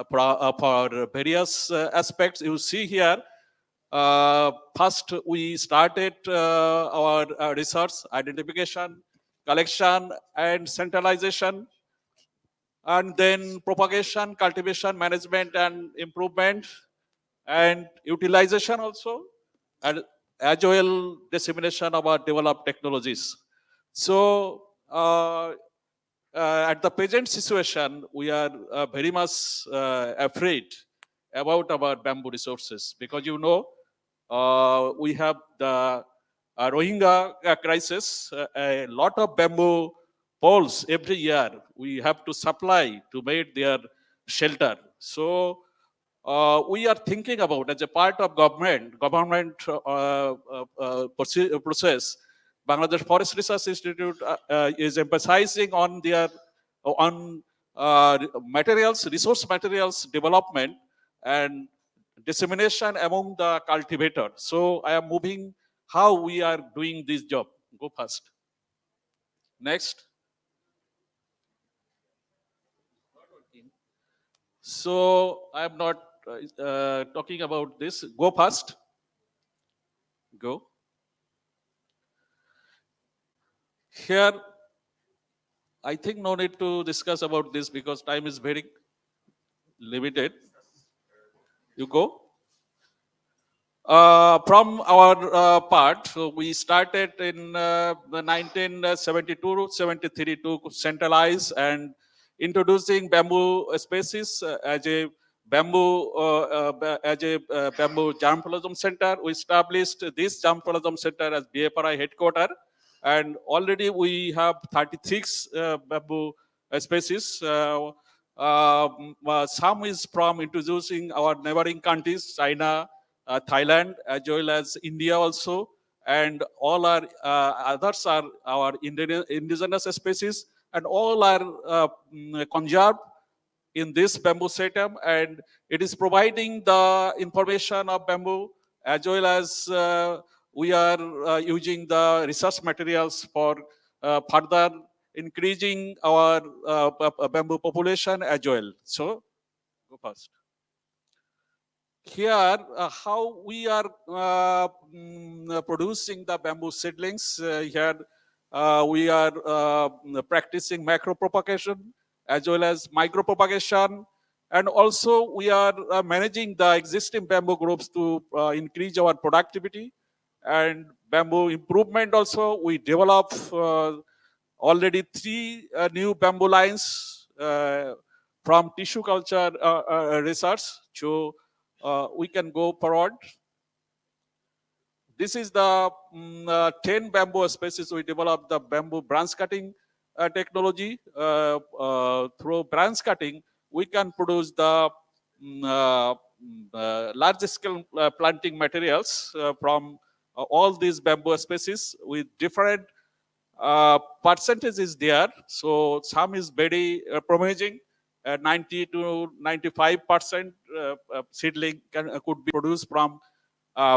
for various aspects. You see here, first we started our research, identification, collection, and centralization, and then propagation, cultivation, management, and improvement, and utilization also, and as well dissemination of our developed technologies. So uh, at the present situation, we are very much afraid about our bamboo resources because we have the Rohingya crisis. A lot of bamboo poles every year we have to supply to make their shelter. So we are thinking about as a part of government process. Bangladesh Forest Research Institute is emphasizing on their on resource materials development and dissemination among the cultivator. So I am moving how we are doing this job. Go first. Next. So I am not talking about this. Go first. Go. Here, I think no need to discuss about this because time is very limited. You go. From our part, so we started in 1972-73 to centralize and introducing bamboo species as a bamboo germplasm center. We established this germplasm center as BFRI headquarters, and already we have 36 bamboo species. Some is from introducing our neighboring countries, China, Thailand, as well as India also, and all our others are our indigenous species, and all are conserved in this bamboo setup, and it is providing the information of bamboo as well as we are using the research materials for further increasing our bamboo population as well. So, go first. Here, how we are producing the bamboo seedlings. Here, we are practicing macro propagation as well as micro propagation, and also we are managing the existing bamboo groups to increase our productivity and bamboo improvement. Also, we develop already 3 new bamboo lines from tissue culture research. So we can go forward. This is the 10 bamboo species we developed the bamboo branch cutting technology. Through branch cutting, we can produce the large scale planting materials from all these bamboo species with different percentage is there. So some is very promising. 90 to 95% seedling could be produced from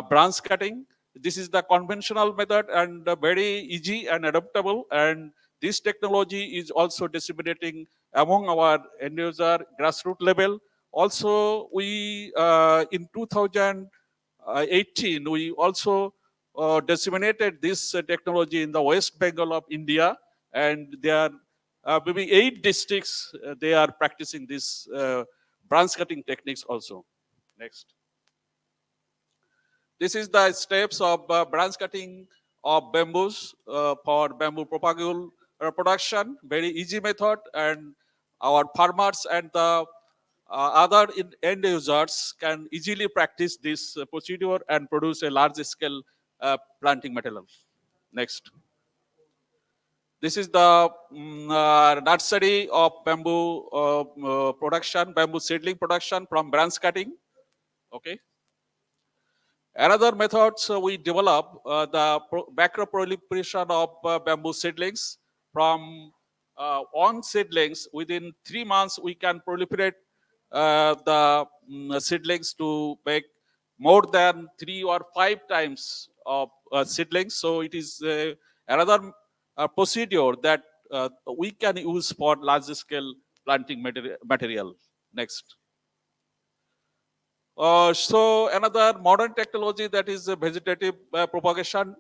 branch cutting. This is the conventional method and very easy and adaptable. And this technology is also disseminating among our end user grassroots level. Also, we in 2018 we also disseminated this technology in the West Bengal of India, and there are maybe 8 districts they are practicing this branch cutting techniques also. Next. This is the steps of branch cutting of bamboos for bamboo propagule production. Very easy method, and our farmers and the other end users can easily practice this procedure and produce a large scale planting material. Next. This is the nursery of bamboo production, bamboo seedling production from branch cutting. Okay. Another method, so we develop the macro proliferation of bamboo seedlings. From on seedlings, within 3 months, we can proliferate the seedlings to make more than 3 or 5 times of seedlings. So it is another procedure that we can use for large scale planting material. Next. So another modern technology, that is a vegetative propagation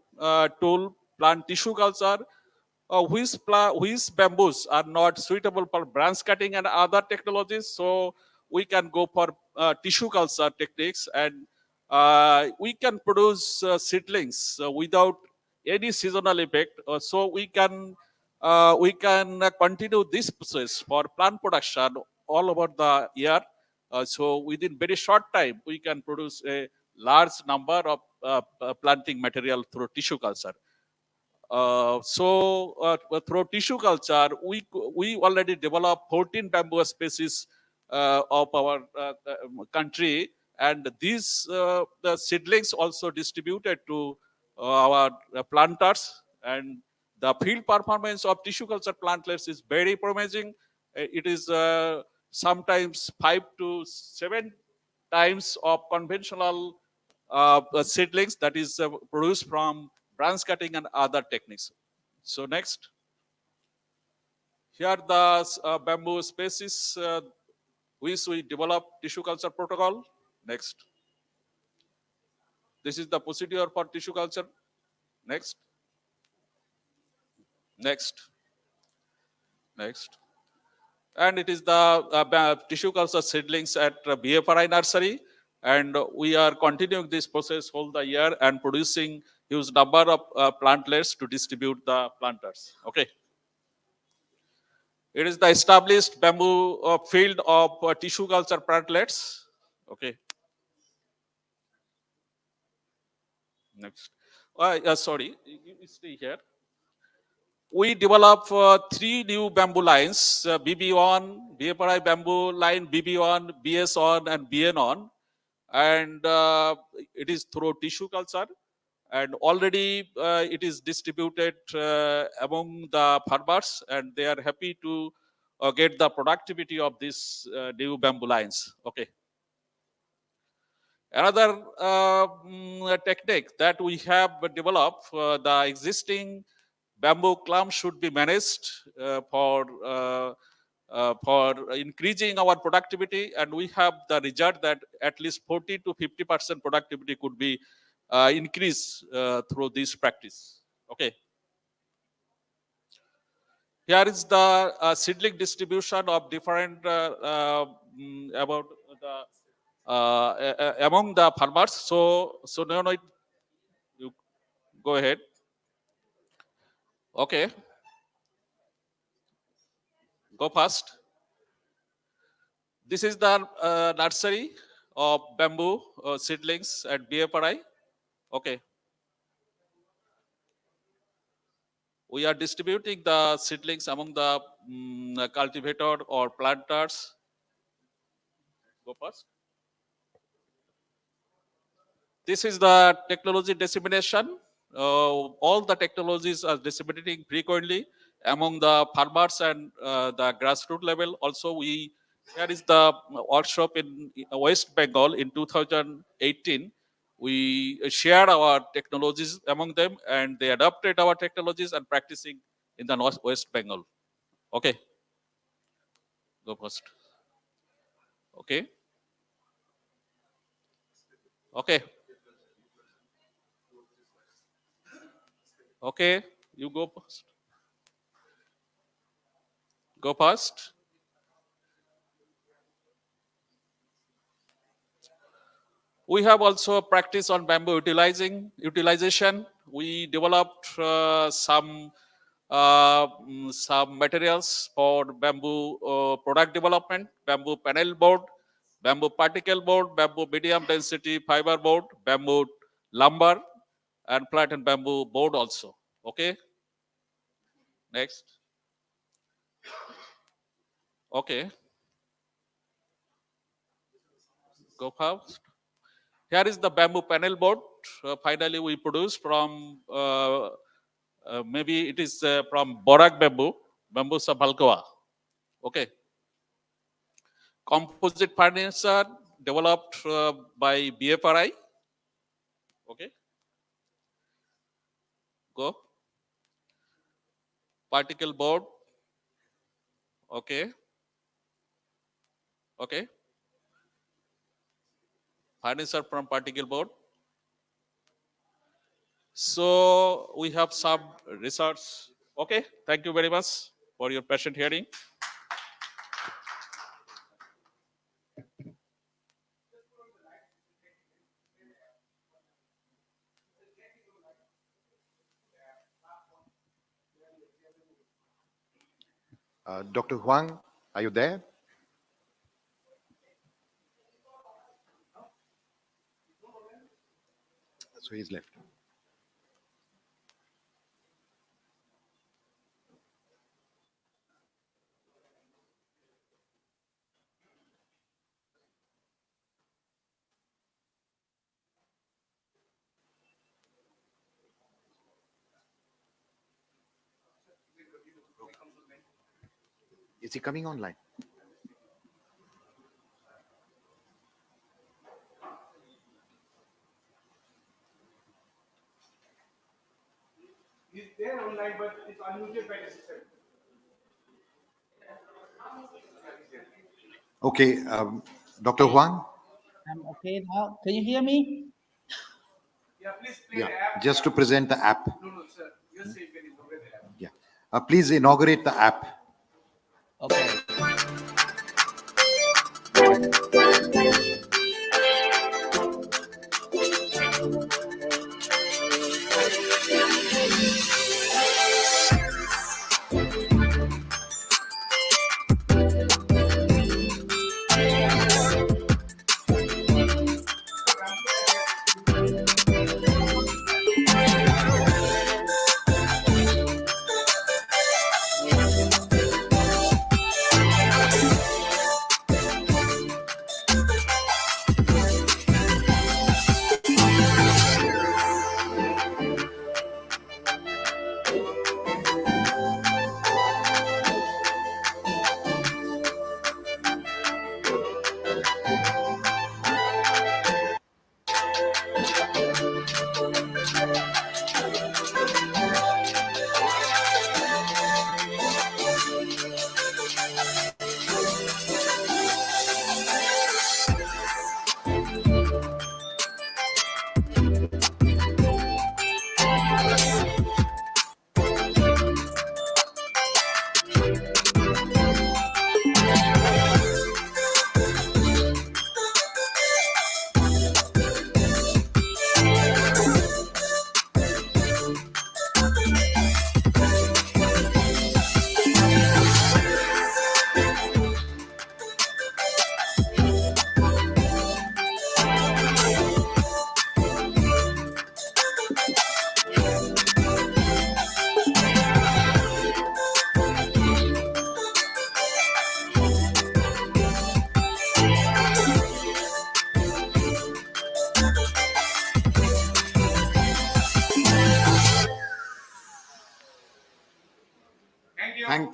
tool, plant tissue culture, which bamboos are not suitable for branch cutting and other technologies. So we can go for tissue culture techniques, and we can produce seedlings without any seasonal effect. So we can we can continue this process for plant production all over the year. So within very short time, we can produce a large number of planting material through tissue culture. Through tissue culture, we already developed 14 bamboo species of our country, and these the seedlings also distributed to our planters, and the field performance of tissue culture plantlets is very promising. It is sometimes 5 to 7 times of conventional seedlings that is produced from branch cutting and other techniques. So next, here the bamboo species which we develop tissue culture protocol. Next, this is the procedure for tissue culture. Next, next, next, and it is the tissue culture seedlings at BFRI nursery, and we are continuing this process whole the year and producing huge number of plantlets to distribute the planters. Okay. It is the established bamboo field of tissue culture plantlets. Okay. Next. Sorry, you stay here. We developed 3 new bamboo lines, BB1, BFRI bamboo line, BB1, BS1, and BN1. And it is through tissue culture. And already it is distributed among the farmers, and they are happy to get the productivity of these new bamboo lines. Okay. Another technique that we have developed, the existing bamboo clump should be managed for increasing our productivity, and we have the result that at least 40 to 50% productivity could be increased through this practice. Okay. Here is the seedling distribution of different about the among the farmers. So no, you go ahead. Okay, go fast. This is the nursery of bamboo seedlings at BFRI. Okay. We are distributing the seedlings among the cultivator or planters. Go first. This is the technology dissemination. All the technologies are disseminating frequently among the farmers and the grassroots level. Also, here is the workshop in West Bengal in 2018. We shared our technologies among them, and they adopted our technologies and practicing in the West Bengal. Okay. Go first. Okay. Okay. Okay. You go first. Go first. We have also practice on bamboo utilization. We developed some materials for bamboo product development, bamboo panel board, bamboo particle board, bamboo medium density fiber board, bamboo lumber, and flat and bamboo board also. Okay. Next. Okay. Go fast. Here is the bamboo panel board. Finally, we produce from maybe it is from Borak bamboo, bamboo sabalkoa. Okay. Composite furniture developed by BFRI. Okay. Go. Particle board. Okay. Okay. Furniture from particle board. So we have some research. Okay. Thank you very much for your patient hearing. Dr. Huang, are you there? So he's left. Is he coming online? He's there online, but it's unmuted by the system. Okay, Dr. Huang? I'm okay now. Can you hear me? Yeah, please play Yeah, the app. just to present the app. No, sir. You're saying when you look at the app. Yeah. Please inaugurate the app. Okay.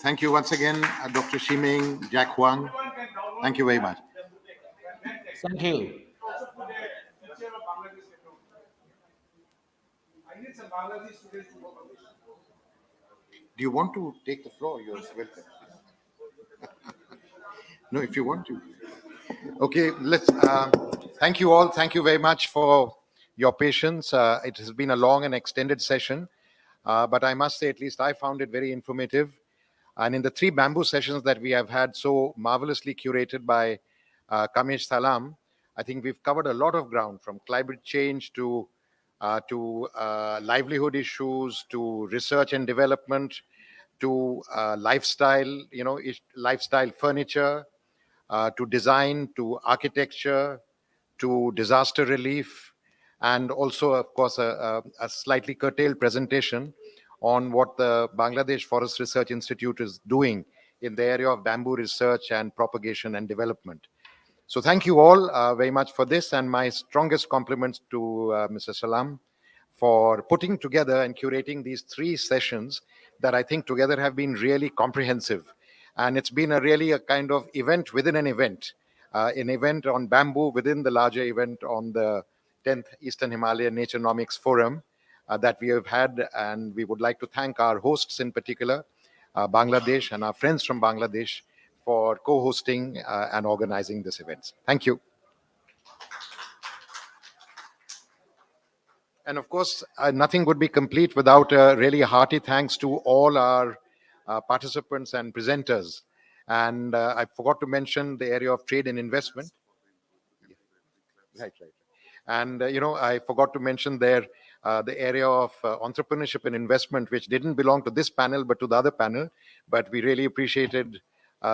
Thank you once again, Dr. Shi-Ming, Jack Huang. Thank you very much. Thank you. I need some Bangladesh students to work on this. Do you want to take the floor? You're welcome. No, if you want to. Okay, let's. Thank you all. Thank you very much for your patience. It has been a long and extended session, but I must say, at least I found it very informative. And in the 3 bamboo sessions that we have had, so marvelously curated by Kamesh Salam, I think we've covered a lot of ground, from climate change to livelihood issues, to research and development, to lifestyle, lifestyle furniture, to design, to architecture, to disaster relief, and also, of course, a slightly curtailed presentation on what the Bangladesh Forest Research Institute is doing in the area of bamboo research and propagation and development. So thank you all very much for this, and my strongest compliments to Mr. Salam for putting together and curating these 3 sessions that I think together have been really comprehensive. And it's been really a kind of event within an event on bamboo within the larger event on the 10th Eastern Himalayan Naturenomics Forum that we have had. And we would like to thank our hosts in particular, Bangladesh, and our friends from Bangladesh for co-hosting and organizing this event. Thank you. And of course, nothing would be complete without a really hearty thanks to all our participants and presenters. And I forgot to mention the area of trade and investment. Right. And, I forgot to mention there the area of entrepreneurship and investment, which didn't belong to this panel, but to the other panel. But we really appreciated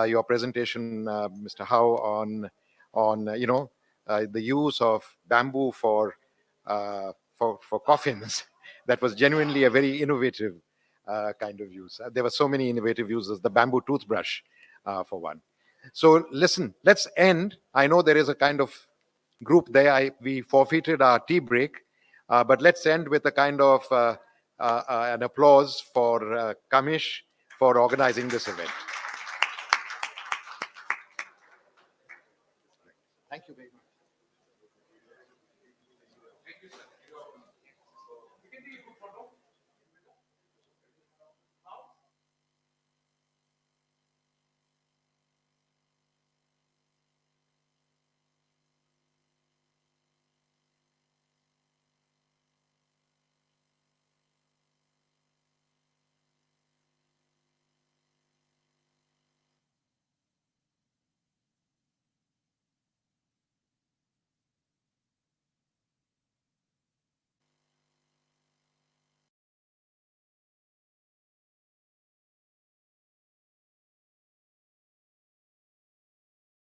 your presentation, Mr. Howe, on the use of bamboo for coffins. That was genuinely a very innovative kind of use. There were so many innovative uses. The bamboo toothbrush, for one. So listen, let's end. I know there is a kind of group there. We forfeited our tea break, but let's end with a kind of an applause for Kamish for organizing this event. Thank you very much. Thank you, sir. We can take a group photo.